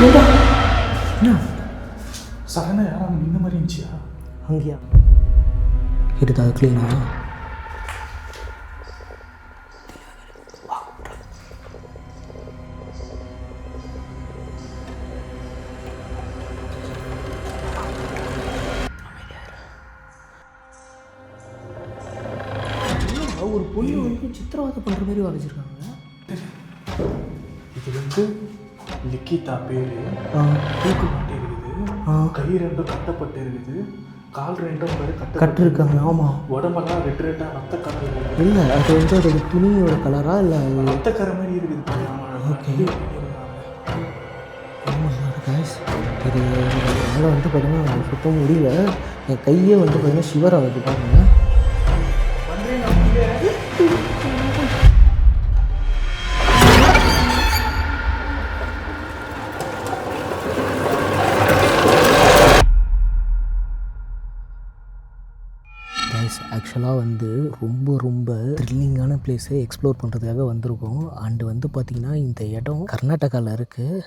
என்ன சடனாக யாரும் இந்த மாதிரி இருந்துச்சியா? அங்கேயா எடுத்தா க்ளீனா? ஒரு பொண்ணு வந்து சித்திரவதை பண்ணுற மாதிரி வரைஞ்சிருக்காங்க. இது வந்து லிக்கிதா பேர். தூக்கு மாட்டி இருக்குது, கை ரெண்டும் கட்டப்பட்டு இருக்குது, கால் ரெண்டும் பேர் கட்டிருக்காங்க. ஆமாம், உடம்பெல்லாம் ரெட் ரெட்டாக ரத்த கலர் இல்லை அது வந்து அதோட துணியோட கலரா இல்லை ரத்தக்கரை மாதிரி இருக்குது. ஓகே ஆமாம் கைஸ், இது என்னால் வந்து பார்த்தீங்கன்னா சுத்த முடியல. என் கையே வந்து பார்த்தீங்கன்னா ஷிவர் ஆகுது பாருங்க. ஆக்சுவலாக வந்து ரொம்ப ரொம்ப த்ரில்லிங்கான பிளேஸை எக்ஸ்ப்ளோர் பண்ணுறதுக்காக வந்திருக்கோம். அண்டு வந்து பார்த்திங்கன்னா இந்த இடம் கர்நாடகாவில் இருக்குது.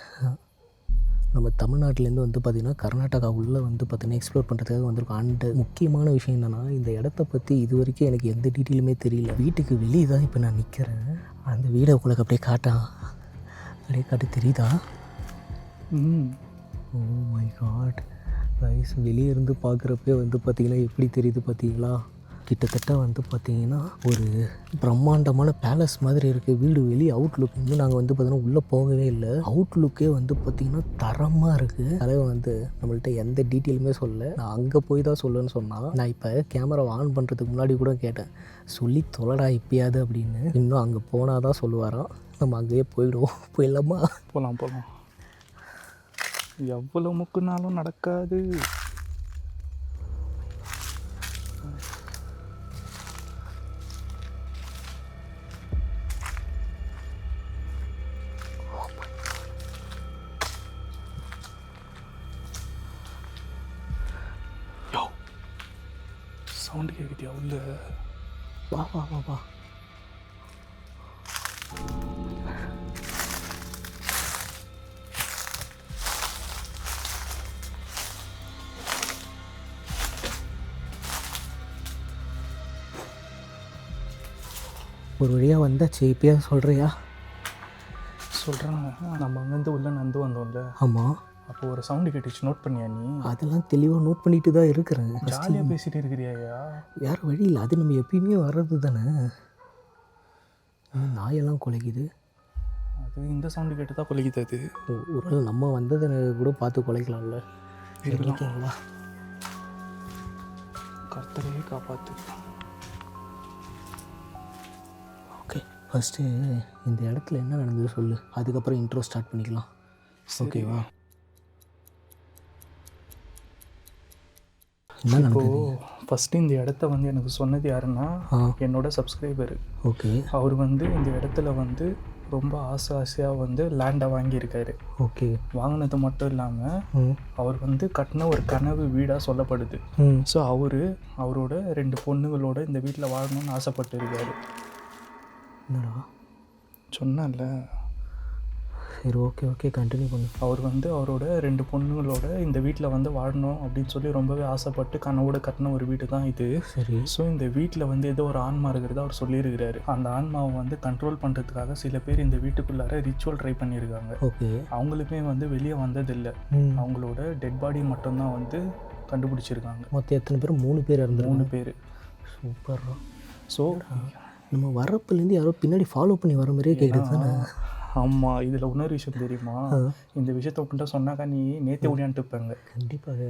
நம்ம தமிழ்நாட்டிலேருந்து வந்து பார்த்திங்கன்னா கர்நாடகா உள்ளே வந்து பார்த்திங்கன்னா எக்ஸ்ப்ளோர் பண்ணுறதுக்காக வந்திருக்கோம். அண்டு முக்கியமான விஷயம் என்னென்னா, இந்த இடத்த பற்றி இது வரைக்கும் எனக்கு எந்த டீட்டெயிலுமே தெரியல. வீட்டுக்கு வெளியே தான் இப்போ நான் நிற்கிறேன். அந்த வீடை உங்களுக்கு அப்படியே அப்படியே காட்டு தெரியுதா? ஓ மை காட் கைஸ், வெளியே இருந்து பார்க்குறப்பே வந்து பார்த்திங்கன்னா எப்படி தெரியுது பார்த்தீங்களா? கிட்டத்தட்ட வந்து பார்த்திங்கன்னா ஒரு பிரம்மாண்டமான பேலஸ் மாதிரி இருக்குது வீடு. வெளியே அவுட்லுக் இன்னும் நாங்கள் வந்து பார்த்திங்கன்னா உள்ளே போகவே இல்லை. அவுட்லுக்கே வந்து பார்த்திங்கன்னா தரமாக இருக்குது. தலைவன் வந்து நம்மள்ட்ட எந்த டீட்டெயிலுமே சொல்லலை. நான் அங்கே போய் தான் சொல்லுன்னு சொன்னால், நான் இப்போ கேமரா ஆன் பண்ணுறதுக்கு முன்னாடி கூட கேட்டேன், சொல்லி தொலைடா இப்பயாவது அப்படின்னு. இன்னும் அங்கே போனால் தான் சொல்லுவாராம். நம்ம அங்கேயே போயிடலாமா? போகலாம். எவ்வளோ முக்குனாலும் நடக்காது. சவுண்டு கேட்குதியா உள்ள? வா ஒரு வழியாக வந்தாச்சு. இப்போயா சொல்கிறியா? சொல்கிறாங்க. நம்ம அங்கேருந்து உள்ளே நந்து வந்தோம்ல. ஆமாம். அப்போ ஒரு சவுண்டு கேட்டுச்சு, நோட் பண்ணியா நீ? அதெல்லாம் தெளிவாக நோட் பண்ணிட்டு தான் இருக்கிறேன். ஜாலியாக பேசிகிட்டு இருக்கிறியா? வேறு வழி இல்லை, அது நம்ம எப்பயுமே வர்றது தானே. நாயெல்லாம் குலைக்குது. அது இந்த சவுண்டு கேட்டு தான் குலைக்குது. அது ஒரு நம்ம வந்ததை கூட பார்த்து குலைக்கலாம்ல. இருக்கீங்களா? கர்த்தரையே காப்பாற்று. ஓகே, ஃபஸ்ட்டு இந்த இடத்துல என்ன நடந்தது சொல்லு, அதுக்கப்புறம் இன்ட்ரோ ஸ்டார்ட் பண்ணிக்கலாம். ஓகேவா? என்ன நடந்தது? ஃபஸ்ட்டு இந்த இடத்த வந்து எனக்கு சொன்னது யாருன்னா, என்னோட சப்ஸ்கிரைபரு. ஓகே. அவர் வந்து இந்த இடத்துல வந்து ரொம்ப ஆசையாக வந்து லேண்டை வாங்கியிருக்காரு. ஓகே. வாங்கினது மட்டும் இல்லாமல் அவர் வந்து கட்டின ஒரு கனவு வீடாக சொல்லப்படுது. ஸோ அவரோட 2 பொண்ணுங்களோட இந்த வீட்டில் வாழணும்னு ஆசைப்பட்டு இருக்காரு. என்னடா சொன்னல? சரி, ஓகே கண்டினியூ பண்ணு. அவர் வந்து அவரோட 2 பொண்ணுங்களோட இந்த வீட்டில் வந்து வாழணும் அப்படின்னு சொல்லி ரொம்பவே ஆசைப்பட்டு கனவோட கட்டின ஒரு வீடு தான் இது. சரி. ஸோ இந்த வீட்டில் வந்து ஏதோ ஒரு ஆன்மா இருக்கிறத அவர் சொல்லியிருக்கிறாரு. அந்த ஆன்மாவை வந்து கண்ட்ரோல் பண்ணுறதுக்காக சில பேர் இந்த வீட்டுக்குள்ளார ரிச்சுவல் ட்ரை பண்ணியிருக்காங்க. ஓகே. அவங்களுமே வந்து வெளியே வந்ததில்லை. அவங்களோட டெட் பாடி மட்டும்தான் வந்து கண்டுபிடிச்சிருக்காங்க. மொத்தம் எத்தனை பேர்? 3 பேர் இருந்து. 3 பேர். சூப்பர். ஸோ நம்ம வரப்புலேருந்து யாரோ பின்னாடி ஃபாலோ பண்ணி வர மாதிரியே கேட்குறது தானே? ஆமாம். இதில் இன்னொரு விஷயம் தெரியுமா? இந்த விஷயத்த உங்கள்கிட்ட சொன்னாக்கா நீ நேற்றே ஓடியான்ட்டு இருப்பாங்க. கண்டிப்பாக.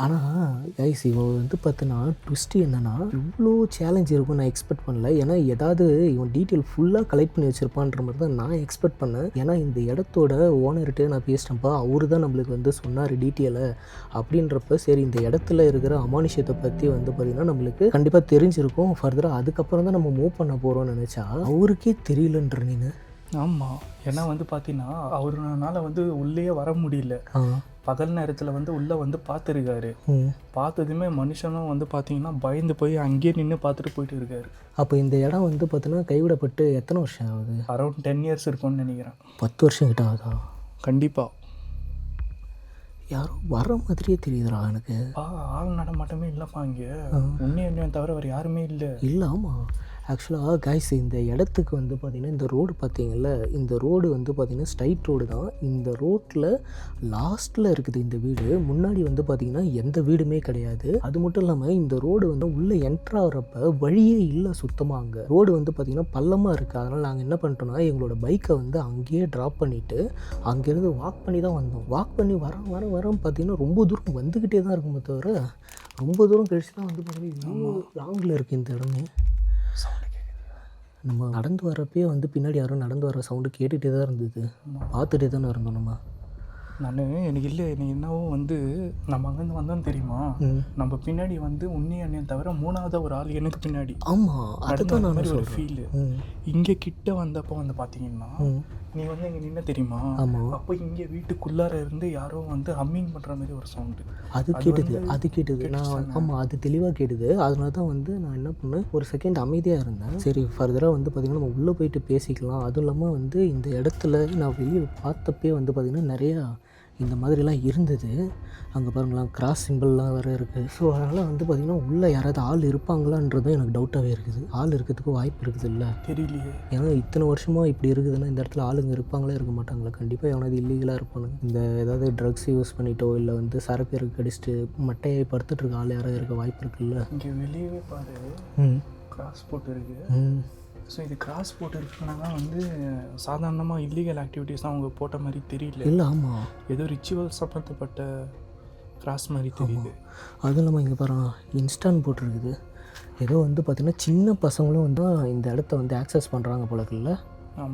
ஆனால் கைஸ், இவன் வந்து பார்த்தீங்கன்னா ட்விஸ்ட்டு என்னென்னா, இவ்வளோ சேலஞ்ச் இருக்கும் நான் எக்ஸ்பெக்ட் பண்ணல. ஏன்னா ஏதாவது இவன் டீட்டெயில் ஃபுல்லாக கலெக்ட் பண்ணி வச்சுருப்பான்ற மாதிரி தான் நான் எக்ஸ்பெக்ட் பண்ணேன். ஏன்னா இந்த இடத்தோட ஓனர்கிட்ட நான் பேசிட்டேன்ப்பா, அவரு தான் நம்மளுக்கு வந்து சொன்னார் டீட்டெயிலை அப்படின்றப்ப, சரி இந்த இடத்துல இருக்கிற அமானுஷத்தை பற்றி வந்து பார்த்திங்கன்னா நம்மளுக்கு கண்டிப்பாக தெரிஞ்சிருக்கும் ஃபர்தராக. அதுக்கப்புறம் தான் நம்ம மூவ் பண்ண போகிறோம்னு நினச்சா அவருக்கே தெரியலன்ற நீನು. ஆமாம். ஏன்னா வந்து பார்த்தீங்கன்னா அவருனால வந்து உள்ளே வர முடியல. பகல் நேரத்தில் வந்து உள்ளே வந்து பார்த்துருக்காரு. பார்த்ததுமே மனுஷனும் வந்து பார்த்தீங்கன்னா பயந்து போய் அங்கேயே நின்று பார்த்துட்டு போயிட்டு இருக்காரு. அப்போ இந்த இடம் வந்து பார்த்தீங்கன்னா கைவிடப்பட்டு எத்தனை வருஷம் ஆகுது? அரௌண்ட் 10 years இருக்கும்னு நினைக்கிறேன். 10 வருஷம் கிட்ட ஆகுதா? கண்டிப்பாக. யாரோ வர மாதிரியே தெரியுதுடா எனக்கு. ஆள் நடமாட்டமே இல்லைப்பா இங்கே. உன்னையும் தவிர வேறு யாருமே இல்லை. இல்லை, ஆமாம். ஆக்சுவலாக கைஸ் இந்த இடத்துக்கு வந்து பார்த்திங்கன்னா இந்த ரோடு பார்த்தீங்கல்ல, இந்த ரோடு வந்து பார்த்திங்கன்னா ஸ்ட்ரைட் ரோடு தான். இந்த ரோட்டில் லாஸ்ட்டில் இருக்குது இந்த வீடு. முன்னாடி வந்து பார்த்திங்கன்னா எந்த வீடுமே கிடையாது. அது மட்டும் இல்லாமல் இந்த ரோடு வந்து உள்ளே என்ட்ரு ஆகிறப்ப வழியே இல்லை சுத்தமாக. அங்கே ரோடு வந்து பார்த்திங்கன்னா பள்ளமாக இருக்குது. அதனால் நாங்கள் என்ன பண்ணிட்டோம்னா எங்களோட பைக்கை வந்து அங்கேயே ட்ராப் பண்ணிவிட்டு அங்கேருந்து வாக் பண்ணி தான் வந்தோம். வாக் பண்ணி வரோம் பார்த்திங்கன்னா ரொம்ப தூரம் வந்துக்கிட்டே தான் இருக்குமே தவிர ரொம்ப தூரம் கழிச்சு தான் வந்து பார்த்திங்கன்னா லாங்கில் இருக்குது இந்த இடமே. நம்ம நடந்து வரப்பே வந்து பின்னாடி யாரும் நடந்து வர சவுண்டு கேட்டுகிட்டே தான் இருந்தது. பார்த்துட்டே தானே இருந்தோம் நம்ம. எனக்கு இல்லை, எனக்கு என்னவோ வந்து நம்ம அங்கேருந்து வந்தோன்னு தெரியுமா, நம்ம பின்னாடி வந்து உன்னையும் தவிர 3ஆவது ஒரு ஆள் எனக்கு பின்னாடி. ஆமாம், அதுதான் நான் ஒரு ஃபீல். இங்கே கிட்ட வந்தப்போ வந்து பார்த்தீங்கன்னா நீ வந்து இங்கே நின்ன தெரியுமா, அப்போ இங்கே வீட்டுக்குள்ளார இருந்து யாரோ வந்து ஹம்மிங் பண்ணுற மாதிரி ஒரு சவுண்டு அது கேட்டுது. நான் ஆமாம், அது தெளிவாக கேட்டுது. அதனால தான் வந்து நான் என்ன பண்ணேன், ஒரு செகண்ட் அமைதியாக இருந்தேன். சரி ஃபர்தராக வந்து பார்த்திங்கன்னா நம்ம உள்ளே போயிட்டு பேசிக்கலாம். அதுவும் இல்லாமல் வந்து இந்த இடத்துல நான் வெளியே பார்த்தப்பே வந்து பார்த்திங்கன்னா நிறையா இந்த மாதிரிலாம் இருந்தது. அங்கே பாருங்களாம் கிராஸ் சிம்பிள்லாம் வேறு இருக்குது. ஸோ அதனால் வந்து பார்த்திங்கன்னா உள்ளே யாராவது ஆள் இருப்பாங்களான்றதும் எனக்கு டவுட்டாகவே இருக்குது. ஆள் இருக்கிறதுக்கு வாய்ப்பு இருக்குது இல்லை, தெரியலையே. ஏன்னா இத்தனை வருஷமாக இப்படி இருக்குதுன்னா இந்த இடத்துல ஆளுங்க இருப்பாங்களே இருக்க மாட்டாங்களா? கண்டிப்பாக எவனாவது இல்லீகலாக இருப்பானுங்க. இந்த ஏதாவது ட்ரக்ஸ் யூஸ் பண்ணிட்டோ இல்லை வந்து சரக்கு இருக்கு அடிச்சுட்டு மட்டையை படுத்துட்டு இருக்க ஆள் யாராவது இருக்க வாய்ப்பு இருக்குல்ல. இங்கே வெளியவே பாரு கிராஸ் போட்டு இருக்குது. ஸோ இது கிராஸ் போட்டு இருக்குன்னா தான் வந்து சாதாரணமாக இல்லீகல் ஆக்டிவிட்டீஸ் தான் அவங்க போட்ட மாதிரி தெரியல. இல்லை, ஆமாம், ஏதோ ரிச்சுவல் சம்மந்தப்பட்ட கிராஸ் மாதிரி தெரியுது. அதுவும் இல்லாமல் இங்கே பாருங்க இன்ஸ்டான் போட்டிருக்குது. ஏதோ வந்து பார்த்திங்கன்னா சின்ன பசங்களும் வந்து இந்த இடத்த வந்து ஆக்சஸ் பண்ணுறாங்க போல இருக்குல்ல.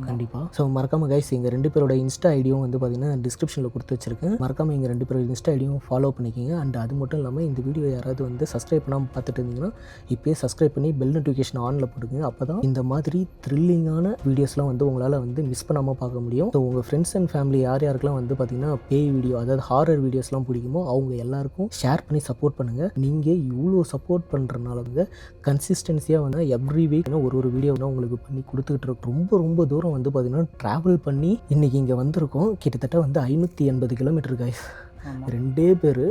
கண்டிப்பாக. ஸோ மறக்காமல் கைஸ் எங்கள் 2 பேரோட இன்ஸ்டா ஐடியும் வந்து பார்த்திங்கன்னா டிஸ்கிரிப்ஷனில் கொடுத்து வச்சுருக்கேன். மறக்காமல் எங்கள் 2 பேரோட இன்ஸ்டா ஐடியும் ஃபாலோ பண்ணிக்கிங்க. அண்ட் அது மட்டும் இல்லாமல் இந்த வீடியோ யாராவது வந்து சப்ஸ்கிரைப் பண்ணாமல் பார்த்துட்டு இருந்தீங்கன்னா இப்போயே சப்ஸ்கிரைப் பண்ணி பெல் நோட்டிஃபிகேஷன் ஆனில் போட்டுக்கோங்க. அப்போ தான் இந்த மாதிரி த்ரில்லிங்கான வீடியோஸ்லாம் வந்து உங்களால் வந்து மிஸ் பண்ணாமல் பார்க்க முடியும். ஸோ உங்கள் ஃப்ரெண்ட்ஸ் அண்ட் ஃபேமிலி யாருக்கெல்லாம் வந்து பார்த்திங்கன்னா பேய் வீடியோ அதாவது ஹாரர் வீடியோஸ்லாம் பிடிக்குமோ அவங்க எல்லாருக்கும் ஷேர் பண்ணி சப்போர்ட் பண்ணுங்கள். நீங்கள் இவ்வளோ சப்போர்ட் பண்ணுறதுனால வந்து கன்சிஸ்டன்சியாக வந்து எவ்ரி வீக் ஒரு வீடியோ தான் உங்களுக்கு பண்ணி கொடுத்துக்கிட்டு இருக்கோம். ரொம்ப தூரம் வந்து பார்த்திங்கன்னா ட்ராவல் பண்ணி இன்றைக்கி இங்கே வந்திருக்கோம். கிட்டத்தட்ட வந்து 580 கிலோமீட்டர் கைஸ். 2 பேர்,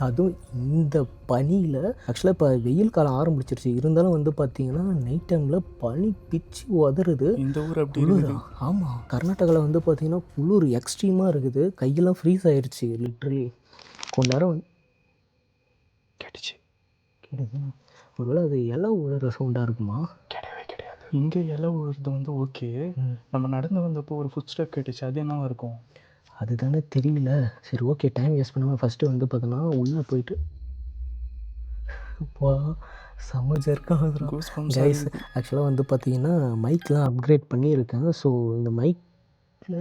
அதுவும் இந்த பனியில். ஆக்சுவலாக இப்போ வெயில் காலம் ஆரம்பிச்சிருச்சு, இருந்தாலும் வந்து பார்த்திங்கன்னா நைட் டைமில் பனி பிச்சு உதறுது. இந்த ஊர் அப்படி குளிர். ஆமாம், கர்நாடகாவில் வந்து பார்த்திங்கன்னா குளிர் எக்ஸ்ட்ரீமாக இருக்குது. கையெல்லாம் ஃப்ரீஸ் ஆகிடுச்சு லிட்ரலி. கொஞ்ச நேரம் வந்து கேட்டுச்சு. ஒருவேளை அது இலை உழுற சவுண்டாக இருக்குமா? இங்கே இலை விழுறது வந்து ஓகே. நம்ம நடந்து வந்தப்போ ஒரு ஃபுட் ஸ்டெப் கேட்டுச்சு, அது என்னவா இருக்கும்? அதுதானே தெரியல. சரி ஓகே, டைம் வேஸ்ட் பண்ணாமல் ஃபஸ்ட்டு வந்து பார்த்தோன்னா உள்ளே போயிட்டு செம்ம ஜர்க்காக கைஸ். ஆக்சுவலாக வந்து பார்த்தீங்கன்னா மைக்லாம் அப்கிரேட் பண்ணியிருக்கேன். ஸோ இந்த மைக்கில்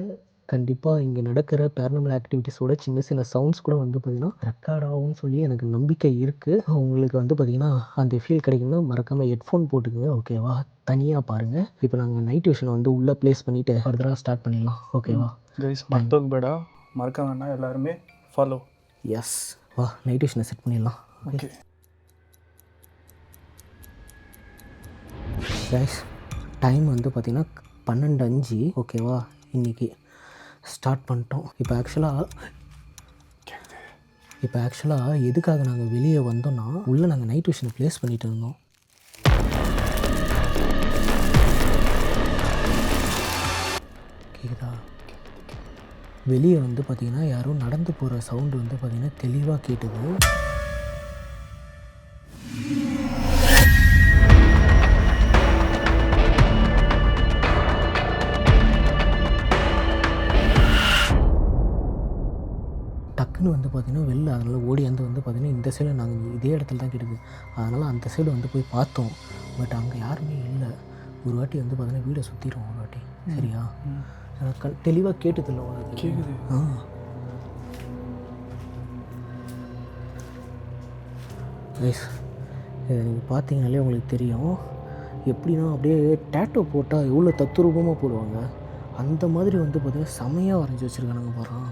கண்டிப்பாக இங்கே நடக்கிற பேரனாமல் ஆக்டிவிட்டீஸோட சின்ன சவுண்ட்ஸ் கூட வந்து பார்த்திங்கன்னா ரெக்கார்ட் ஆகும்னு சொல்லி எனக்கு நம்பிக்கை இருக்குது. உங்களுக்கு வந்து பார்த்திங்கன்னா அந்த ஃபீல் கிடைக்குன்னா மறக்காமல் ஹெட்ஃபோன் போட்டுக்குங்க, ஓகேவா? தனியாக பாருங்கள். இப்போ நாங்கள் நைட் விஷனை வந்து உள்ளே ப்ளேஸ் பண்ணிவிட்டு ஃபர்தராக ஸ்டார்ட் பண்ணிடலாம், ஓகேவா? கைஸ் மற்றவங்க பேடா மறக்க வேண்டாம், எல்லாருமே ஃபாலோ. எஸ், வா நைட் விஷனை செட் பண்ணிடலாம். ஓகே கைஸ், டைம் வந்து பார்த்திங்கன்னா 12:05, ஓகேவா? இன்றைக்கி ஸ்டார்ட் பண்ணிட்டோம். இப்போ ஆக்சுவலாக எதுக்காக நாங்கள் வெளியே வந்தோம்னா உள்ளே நாங்கள் நைட் விஷனை ப்ளேஸ் பண்ணிட்டு இருந்தோம். கேக்குதா? வெளியே வந்து பார்த்திங்கன்னா யாரும் நடந்து போகிற சவுண்டு வந்து பார்த்திங்கன்னா தெளிவாக கேட்டுது. டக்குன்னு வந்து பார்த்திங்கன்னா வெளில அதனால் ஓடி வந்து பார்த்திங்கன்னா இந்த சைடு நாங்கள் இதே இடத்துல தான் கேட்டுது. அதனால் அந்த சைடு வந்து போய் பார்த்தோம். பட் அங்கே யாருமே இல்லை. ஒரு வாட்டி வந்து பார்த்திங்கன்னா வீடை சுற்றிடுவோம் ஒரு வாட்டி, சரியா? தெளிவாக கேட்டுதில்ல உனக்கு? கேட்குது. கைஸ், இதை நீங்கள் பார்த்தீங்கனாலே உங்களுக்கு தெரியும். எப்படின்னா அப்படியே டேட்டோ போட்டால் எவ்வளோ தத்துரூபமாக போடுவாங்க அந்த மாதிரி வந்து பார்த்திங்கன்னா செமையாக வரைஞ்சி வச்சுருக்கானுங்க பாருங்க.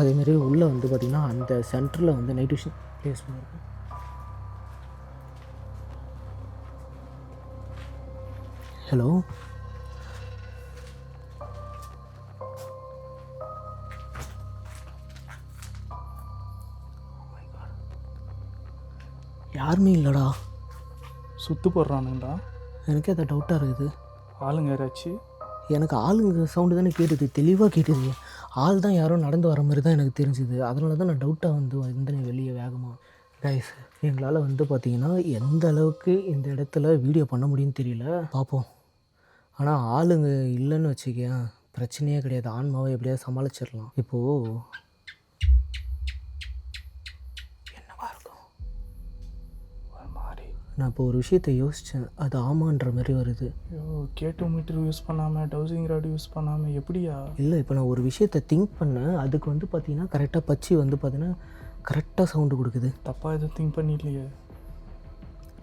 அதேமாரி உள்ளே வந்து பார்த்திங்கன்னா அந்த சென்டரில் வந்து நைட் விஷன் ப்ளேஸ் பண்ணியிருக்கேன். ஹலோ, யாருமே இல்லைடா. சுத்து போடுறானுங்கடா. எனக்கே அதை டவுட்டாக இருக்குது. ஆளுங்க யாராச்சும்? எனக்கு ஆளுங்க சவுண்டு தானே கேட்டுது, தெளிவாக கேட்டுது. ஆள் தான் யாரோ நடந்து வர மாதிரி தான் எனக்கு தெரிஞ்சுது. அதனால தான் நான் டவுட்டாக வந்து வந்தேன் வெளியே வேகமாக. கைஸ், எங்களால் வந்து பார்த்திங்கன்னா எந்த அளவுக்கு இந்த இடத்துல வீடியோ பண்ண முடியும்னு தெரியல, பார்ப்போம். ஆனால் ஆளுங்க இல்லைன்னு வச்சுக்கேன், பிரச்சனையே கிடையாது. ஆன்மாவை எப்படியாவது சமாளிச்சிடலாம். இப்போது என்னவா இருக்கும் ஒரு மாதிரி. நான் இப்போ ஒரு விஷயத்தை யோசித்தேன், அது ஆமான்ற மாதிரி வருது. ஐயோ, K2 மீட்டர் யூஸ் பண்ணாமல் டவுசிங் ராட் யூஸ் பண்ணாமல் எப்படியா? இல்லை, இப்போ நான் ஒரு விஷயத்தை திங்க் பண்ணேன், அதுக்கு வந்து பார்த்திங்கன்னா கரெக்டாக பச்சி வந்து பார்த்தீங்கன்னா கரெக்டாக சவுண்டு கொடுக்குது. தப்பாக எதுவும் திங்க் பண்ணிடலையே?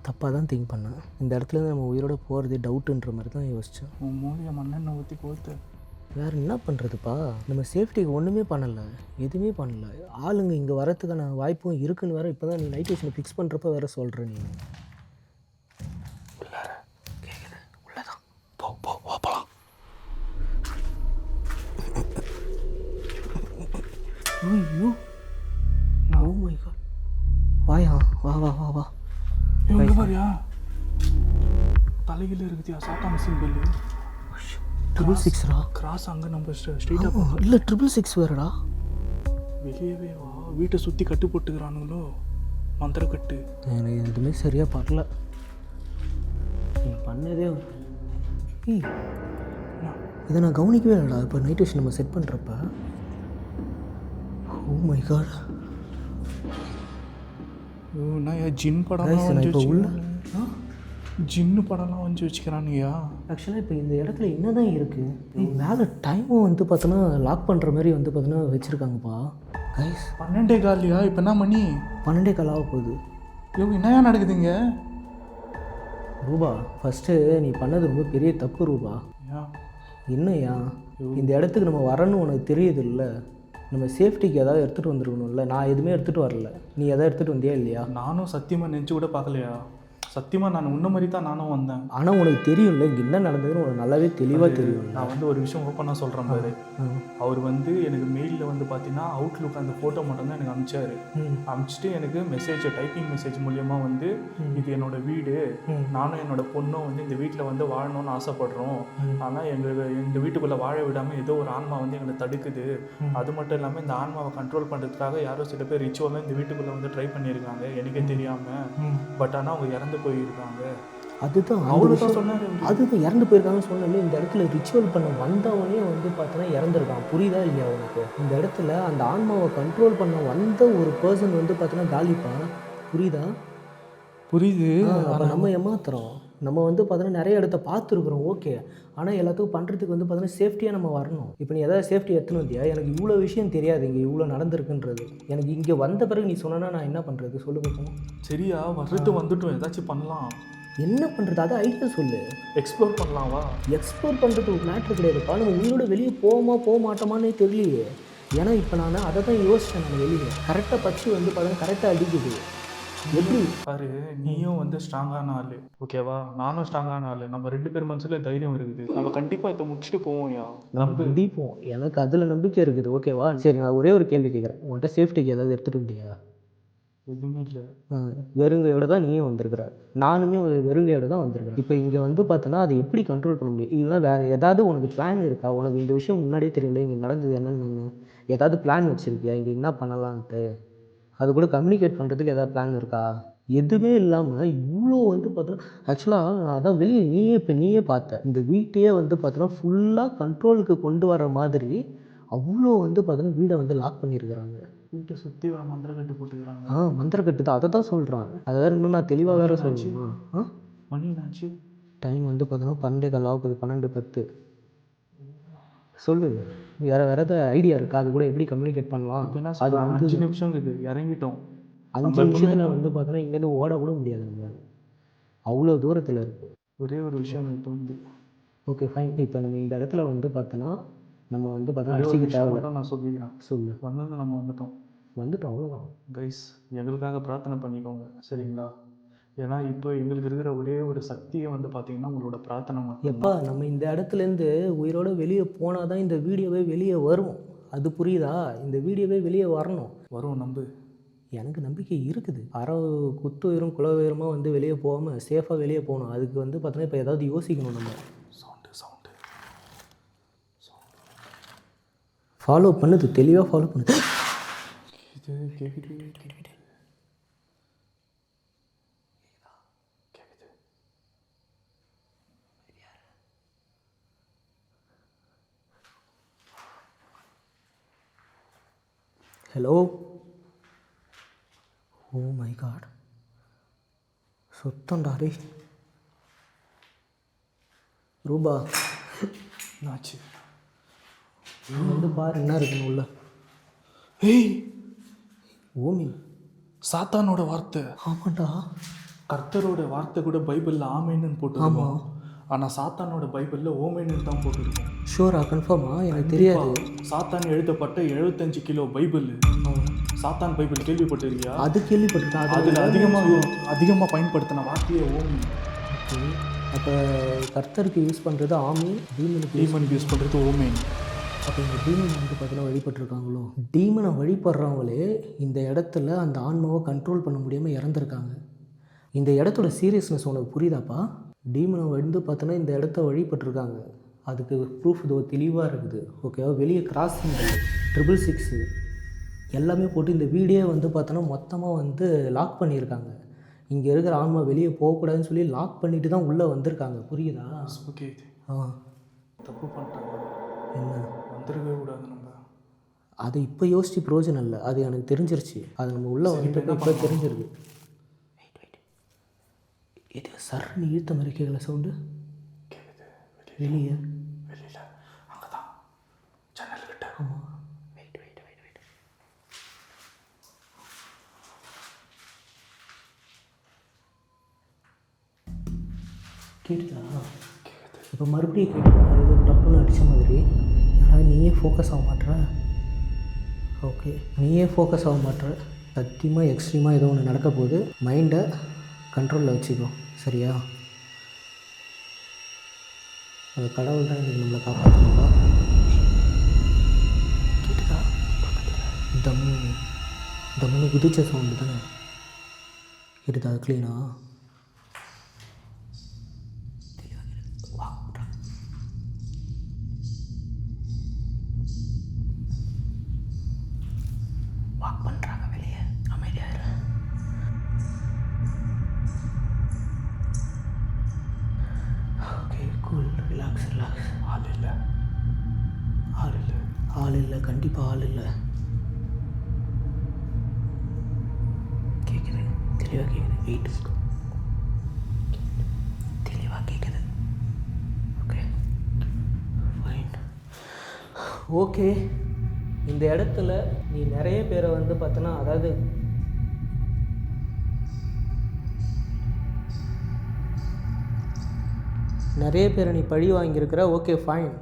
தப்பாக தான் திங்க் பண்ணேன். இந்த இடத்துல நம்ம உயிரோட போகிறது டவுட்டுன்ற மாதிரி தான் யோசித்தேன். உன் மூலியை மண்ணெண்ணெய் ஊற்றி கோத்து. வேறு என்ன பண்ணுறதுப்பா, நம்ம சேஃப்டிக்கு ஒன்றுமே பண்ணலை, எதுவுமே பண்ணலை. ஆளுங்க இங்கே வரத்துக்கான வாய்ப்பும் இருக்குன்னு வேறு இப்போ தான் நீ நைட் விஷனை ஃபிக்ஸ் பண்ணுறப்ப வேறு சொல்கிற. நீ உள்ளார கேட்குது, உள்ளதான் போ போ போகலாம். ஐயோ, ஓ மை காட், வாயா, வா வா வா வா. எங்கே பாரியா? தலையில் இருக்குதியா சாட்டா மிஷின் பில்லு. 666 கிராஸ் அங்கே நம்ம ஸ்ட்ரீட்டாக போகணும். இல்லை 666 வேறுடா. வெளியவே வா. வீட்டை சுற்றி கட்டு போட்டுக்கிறானுங்களோ, மந்திர கட்டு. எனக்கு எதுவுமே சரியாக படல. நீ பண்ணதே இதை நான் கவனிக்கவே இல்லைடா. இப்போ நைட் விஷன் நம்ம செட் பண்ணுறப்ப. ஓ மை காட், நான் ஜின் படம் இப்போ உள்ள ஜின்னு படம்லாம் வந்து வச்சுக்கிறானுங்கயா. ஆக்சுவலாக இப்போ இந்த இடத்துல என்ன தான் இருக்குது, மேலே டைமும் வந்து பார்த்தோன்னா லாக் பண்ணுற மாதிரி வந்து பார்த்தோன்னா வச்சுருக்காங்கப்பா. கைஸ் 12:15 இப்போ என்ன மணி? 12:15 ஆக போகுது. என்னையா நடக்குதுங்க? ரூபா, ஃபஸ்ட்டு நீ பண்ணது ரொம்ப பெரிய தப்பு ரூபா. என்னையா இந்த இடத்துக்கு நம்ம வரணும் உனக்கு தெரியுது இல்லை? நம்ம சேஃப்டிக்கு ஏதாவது எடுத்துகிட்டு வந்துருக்கணும்ல. நான் எதுவுமே எடுத்துகிட்டு வரல, நீ எதாவது எடுத்துகிட்டு வந்தியா இல்லையா? நானும் சத்தியமாக நினச்சி கூட பார்க்கலையா. சத்தியமாக நான் உன்ன மாதிரி தான் நானும் வந்தேன். ஆனால் உனக்கு தெரியும்ல இங்கே என்ன நடந்ததுன்னு உனக்கு நல்லாவே தெளிவாக தெரியும். நான் வந்து ஒரு விஷயம் ஓப்பனாக சொல்கிறேன் பாரு. அவர் வந்து எனக்கு மெயிலில் வந்து பார்த்தீங்கன்னா அவுட்லுக் அந்த ஃபோட்டோ மட்டும்தான் எனக்கு அனுப்பிச்சாரு. அனுப்பிச்சிட்டு எனக்கு மெசேஜ், டைப்பிங் மெசேஜ் மூலியமாக வந்து இது என்னோட வீடு, நானும் என்னோட பொண்ணும் வந்து இந்த வீட்டில் வந்து வாழணும்னு ஆசைப்படுறோம். ஆனால் இந்த வீட்டுக்குள்ளே வாழ விடாமல் ஏதோ ஒரு ஆன்மா வந்து எங்களை தடுக்குது. அது மட்டும் இல்லாமல் இந்த ஆன்மாவை கண்ட்ரோல் பண்ணுறதுக்காக யாரோ சில பேர் ரிச்சுவலாக இந்த வீட்டுக்குள்ளே வந்து ட்ரை பண்ணியிருக்காங்க எனக்கே தெரியாமல். பட் ஆனால் அவங்க இறந்து போயிருக்காங்க. அதுதான் அவ்வளோதான் சொன்னார். அதுதான் இறந்து போயிருக்காங்கன்னு சொன்னாலே இந்த இடத்துல ரிச்சுவல் பண்ண வந்தவனே வந்து பார்த்தோன்னா இறந்துருக்கான். புரியுதா இல்லையா உனக்கு? இந்த இடத்துல அந்த ஆன்மாவை கண்ட்ரோல் பண்ண வந்த ஒரு பர்சன் வந்து பார்த்தோன்னா காலிப்பான். புரியுதா? புரியுது. அப்போ நம்ம ஏமாத்துறோம். நம்ம வந்து பார்த்தோன்னா நிறைய இடத்த பார்த்துருக்குறோம், ஓகே. ஆனால் எல்லாத்துக்கும் பண்ணுறதுக்கு வந்து பார்த்தோன்னா சேஃப்டியாக நம்ம வரணும். இப்போ நீ எதாவது சேஃப்டி எடுத்துன்னு வந்தியா? எனக்கு இவ்வளோ விஷயம் தெரியாது, இங்கே இவ்வளோ நடந்திருக்குன்றது. எனக்கு இங்கே வந்த பிறகு நீ சொன்னா நான் என்ன பண்ணுறது சொல்லு கொஞ்சம். சரியா, வர்றது வந்துட்டோம், ஏதாச்சும் பண்ணலாம். என்ன பண்ணுறது? அதை ஐடியா சொல்லு. எக்ஸ்ப்ளோர் பண்ணலாமா? எக்ஸ்ப்ளோர் பண்ணுறது ஒரு மேட்ரு கிடையாதுப்பா. நம்ம உயிரோட வெளியே போக மாட்டோமானே தெரியலையே. ஏன்னா இப்போ நான் அதை தான் யோசித்தேன். நான் வெளியே கரெக்டாக பச்சு வந்து பார்த்தோன்னா கரெக்டாக அடிக்குது. எப்படி பாரு, நீயும் வந்து ஸ்ட்ராங்கான ஆள், ஓகேவா? நானும் ஸ்ட்ராங்கான ஆள். நம்ம 2 பேர் மனசுல தைரியம் இருக்குது. நம்ம கண்டிப்பாக இதை முடிச்சுட்டு போவோம்யா. நம்ம முடிப்போம். எனக்கு அதில் நம்பிக்கை இருக்குது, ஓகேவா? சரி, நான் ஒரே ஒரு கேள்வி கேட்குறேன். உன்கிட்ட சேஃப்டிக்கு ஏதாவது எடுத்துகிட்டு வந்தியா? எதுவுமே இல்லை. வெறுங்கையோட தான் நீயும் வந்திருக்கிற, நானுமே ஒரு வெறுங்கையோட தான் வந்திருக்கிறேன். இப்போ இங்கே வந்து பார்த்தோன்னா அதை எப்படி கண்ட்ரோல் பண்ண முடியும்? இல்லை வேறு ஏதாவது உனக்கு பிளான் இருக்கா? உனக்கு இந்த விஷயம் முன்னாடியே தெரியல, இங்கே நடந்தது என்னன்னு ஏதாவது பிளான் வச்சுருக்கியா? இங்கே என்ன பண்ணலான்ட்டு அது கூட கம்யூனிகேட் பண்ணுறதுக்கு ஏதாவது பிளான் இருக்கா? எதுவுமே இல்லாமல் இவ்வளோ வந்து பார்த்தோன்னா ஆக்சுவலாக அதான் வெளியே நீயே பார்த்த இந்த வீட்டையே வந்து பார்த்தோன்னா ஃபுல்லாக கண்ட்ரோலுக்கு கொண்டு வர மாதிரி அவ்வளோ வந்து பார்த்தோன்னா வீடை வந்து லாக் பண்ணியிருக்கிறாங்க. வீட்டை சுற்றி வர மந்திரக்கட்டு போட்டுக்கிறாங்க. மந்திரக்கட்டு தான், அதை தான் சொல்கிறான். அதை வேறு இன்னும் நான் தெளிவாக வேறு சொல்லுவேன். மணி என்னாச்சு? டைம் வந்து பார்த்தோன்னா 12:15 ஆகுது. 12:10 சொல்லு. வேறு ஏதாவது ஐடியா இருக்கா? அது கூட எப்படி கம்யூனிகேட் பண்ணலாம்? அது 5 நிமிஷம் இருக்குது, இறங்கிட்டோம். 5 நிமிஷத்தில் வந்து பார்த்தோன்னா இங்கேருந்து ஓட கூட முடியாது. நம்ம அவ்வளோ தூரத்தில் இருக்குது. ஒரே ஒரு விஷயம் இப்போ வந்து ஓகே ஃபைன். இப்போ நம்ம இந்த இடத்துல வந்து பார்த்தோன்னா நம்ம வந்து பார்த்தோன்னா அடிச்சிக்க தேவை. நான் சொல்லிக்கிறேன், சொல்லு. வந்தது நம்ம வந்துட்டோம் அவ்வளோதான். கைஸ், எங்களுக்காக பிரார்த்தனை பண்ணிக்கோங்க, சரிங்களா? ஏன்னா இப்போ எங்களுக்கு இருக்கிற ஒரே ஒரு சக்தியை வந்து பார்த்தீங்கன்னா உங்களோட பிரார்த்தனை. எப்பா நம்ம இந்த இடத்துலேருந்து உயிரோடு வெளியே போனால் தான் இந்த வீடியோவே வெளியே வரும். அது புரியுதா? இந்த வீடியோவே வெளியே வரணும். வரும், நம்பு. எனக்கு நம்பிக்கை இருக்குது. குத்து உயிரும் குல உயிரமாக வந்து வெளியே போகாமல் சேஃபாக வெளியே போகணும். அதுக்கு வந்து பார்த்தோன்னா இப்போ ஏதாவது யோசிக்கணும் நம்ம. சவுண்டு ஃபாலோ பண்ணுது, தெளிவாக ஃபாலோ பண்ணுது. இது கேக்குது. ஹலோ. ஓ மை காட், சுத்தம்டா ரே. ரூபா என்னாச்சு? நீ வந்து பாரு என்ன இருக்குன்னு உள்ள. ஏய், ஓமி, சாத்தானோட வார்த்தை. ஆமாண்டா. கர்த்தரோட வார்த்தை கூட பைபிளில் ஆமேன்னு போட்டுருக்கோம். ஆனால் சாத்தானோட பைபிளில் ஓமேன்னு தான் போட்டுருக்கோம். ஷூரா? கன்ஃபார்மா? எனக்கு தெரியாது. சாத்தான் எழுதப்பட்ட 75 கிலோ பைபிள். சாத்தான் பைபிள் கேள்விப்பட்டிருக்கியா? அது கேள்விப்பட்டிருக்கேன். அதில் அதிகமாக பயன்படுத்தின வார்த்தையே ஓமி. ஓகே, அப்போ கர்த்தருக்கு யூஸ் பண்ணுறது ஆமி, டீமனுக்கு யூஸ் பண்ணுறது ஓமேன். அப்போ இந்த டீமன் வந்து பார்த்தீங்கன்னா வழிபட்டிருக்காங்களோ? டீமனை வழிபடுறவங்களே இந்த இடத்துல அந்த ஆன்மாவை கண்ட்ரோல் பண்ண முடியாமல் இறந்துருக்காங்க. இந்த இடத்தோட சீரியஸ்னஸ் உனக்கு புரியுதாப்பா? டீமனை வந்து பார்த்தோன்னா இந்த இடத்த வழிபட்டிருக்காங்க. அதுக்கு ப்ரூஃப் இதோ தெளிவாக இருக்குது. ஓகேவா? வெளியே கிராசிங் 666 எல்லாமே போட்டு இந்த வீடியோ வந்து பார்த்தோன்னா மொத்தமாக வந்து லாக் பண்ணியிருக்காங்க. இங்கே இருக்கிற ஆன்மா வெளியே போகக்கூடாதுன்னு சொல்லி லாக் பண்ணிட்டு தான் உள்ளே வந்திருக்காங்க. புரியுதா? ஓகே. தப்பு பண்ணிட்டாங்க. என்ன? வந்துடவே கூடாது நம்ம. அது இப்போ யோசிச்சு பிரயோஜனம் இல்லை. அது எனக்கு தெரிஞ்சிருச்சு. அது நம்ம உள்ளே வந்துட்டு இப்போ தெரிஞ்சிருக்கு. இது சர்ன்னு இழுத்த மாதிரி கேட்கல சவுண்டு. வெளியே வெளியில் அங்கே தான் ஜன்னல் கிட்ட. ஆமாம். கேட்டுதா? இப்போ மறுபடியும் கேட்டுதா? ஏதோ டப்புன்னு அடித்த மாதிரி. ஏன்னா நீயே ஃபோக்கஸ் ஆக மாட்டுற. ஓகே, நீயே ஃபோக்கஸ் ஆக மாட்டுற. சத்தியமாக எக்ஸ்ட்ரீமாக ஏதோ ஒன்று நடக்க போகுது. மைண்டை கண்ட்ரோலில் வச்சுக்கோ, சரியா? அந்த கடவுள் தான் இன்றைக்கி நம்மளை காப்பாற்றணும்பா. கேட்டுதா? தம்முன்னு குதிச்ச சவுண்டு தானே கேட்டுதா? க்ளீனா வாக் பண்ணுறாங்க வெளியே. அமைதியாக. Okay, cool, relax. ஆள் இல்லை, கண்டிப்பாக ஆள் இல்லை. கேட்குது, தெளிவாக கேட்குது. வெயிட், தெளிவாக கேட்குது. Okay fine. ஓகே, இந்த இடத்துல நீ நிறைய பேரை வந்து பார்த்தோன்னா, அதாவது நிறைய பேரை நீ பழி வாங்கியிருக்கிற. Okay fine.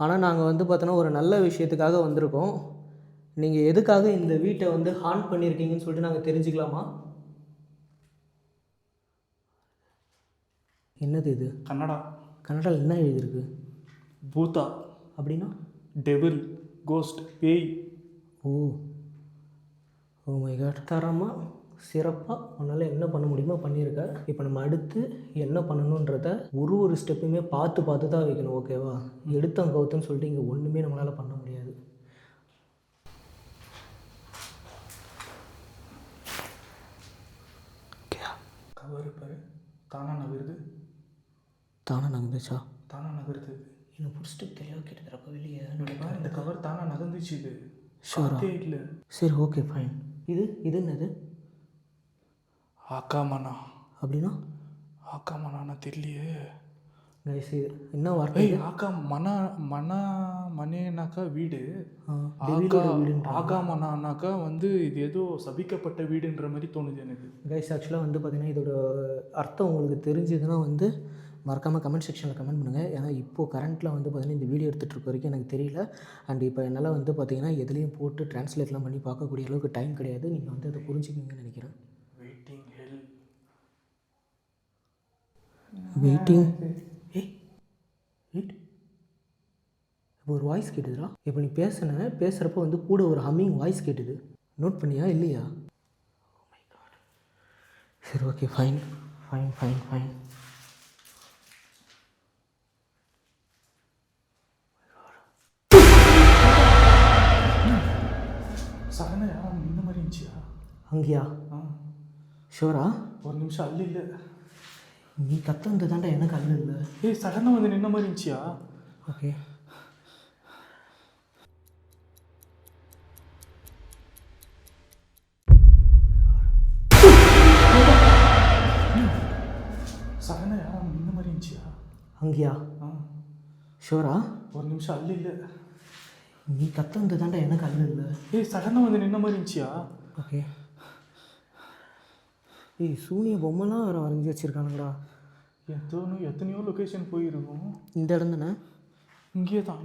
ஆனால் நாங்கள் வந்து பார்த்தோன்னா ஒரு நல்ல விஷயத்துக்காக வந்திருக்கோம். நீங்கள் எதுக்காக இந்த வீட்டை வந்து ஹார்ன் பண்ணியிருக்கீங்கன்னு சொல்லிட்டு நாங்கள் தெரிஞ்சுக்கலாமா? என்னது இது? கன்னடாவில் என்ன எழுதியிருக்கு? பூதா அப்படின்னா டெவில், கோஸ்ட், பேய். Oh my God. தரமாக சிறப்பாக உன்னால் என்ன பண்ண முடியுமோ பண்ணியிருக்க. இப்போ நம்ம அடுத்து என்ன பண்ணணுன்றத ஒரு ஸ்டெப்புமே பார்த்து தான் வைக்கணும். ஓகேவா? எடுத்தோம் கவுத்துன்னு சொல்லிட்டு இங்கே ஒன்றுமே நம்மளால் பண்ண முடியாது. கவர் பாரு, தானா நகருது. தானே நகர்ந்துச்சா? தானா நகருது. என்னை பிடிச்சிட்டு தெளிவாக கேட்டுக்கிறப்ப வெளியே இந்த கவர் தானா நகர்ந்துச்சு. இது ஷூரா? இல்லை. சரி, ஓகே ஃபைன். இது என்னது? ஆக்காமனா. அப்படின்னா? ஆக்காமனா தெரியலையே. கைஸ், என்ன வார்த்தை? மனேனாக்கா வீடு. ஆகாமனாக்கா வந்து இது ஏதோ சபிக்கப்பட்ட வீடுன்ற மாதிரி தோணுது எனக்கு. கைஸ், ஆக்சுவலாக வந்து பார்த்திங்கன்னா இதோட அர்த்தம் உங்களுக்கு தெரிஞ்சதுன்னா வந்து மறக்காமல் கமெண்ட் செக்ஷனில் கமெண்ட் பண்ணுங்கள். ஏன்னா இப்போது கரண்ட்டில் வந்து பார்த்திங்கன்னா இந்த வீடியோ எடுத்துகிட்டு இருக்க வரைக்கும் எனக்கு தெரியல. அண்ட் இப்போ என்னால் வந்து பார்த்திங்கன்னா எதுலேயும் போட்டு ட்ரான்ஸ்லேட்லாம் பண்ணி பார்க்கக்கூடிய அளவுக்கு டைம் கிடையாது. நீங்கள் வந்து அதை புரிஞ்சுக்கிங்கன்னு நினைக்கிறேன். வெயிட்டிங். ஒரு வாய்ஸ் கேட்டுதுடா. இப்போ நீ பேசுகிறப்ப வந்து கூட ஒரு ஹம்மிங் வாய்ஸ் கேட்டுது. நோட் பண்ணியா இல்லையா? சரி ஓகே ஃபைன். சடனாக யாரும் இந்த மாதிரி இருந்துச்சியா? அங்கேயா? ஷோரா? ஒரு நிமிஷம் அல்ல இல்லை, நீ கத்த தாண்டா எனக்கு அல்ல இல்லை. சடனாக வந்து நின்ன மாதிரி இருந்துச்சியா? ஓகே சடனாக யாரும் இந்த மாதிரி இருந்துச்சியா? அங்கேயா? ஷோரா? ஒரு நிமிஷம் அல்ல இல்லை, நீ கத்த தாண்டா எனக்கு அல்ல இல்லை. சடனாக வந்து நின்ன மாதிரி இருந்துச்சியா? ஓகே சூனிய பொம்மைலாம் வேறு வரைஞ்சி வச்சுருக்கானுங்கடா. எத்தனையோ லொக்கேஷன் போயிருக்கும். இந்த இடம் தானே? இங்கே தான்.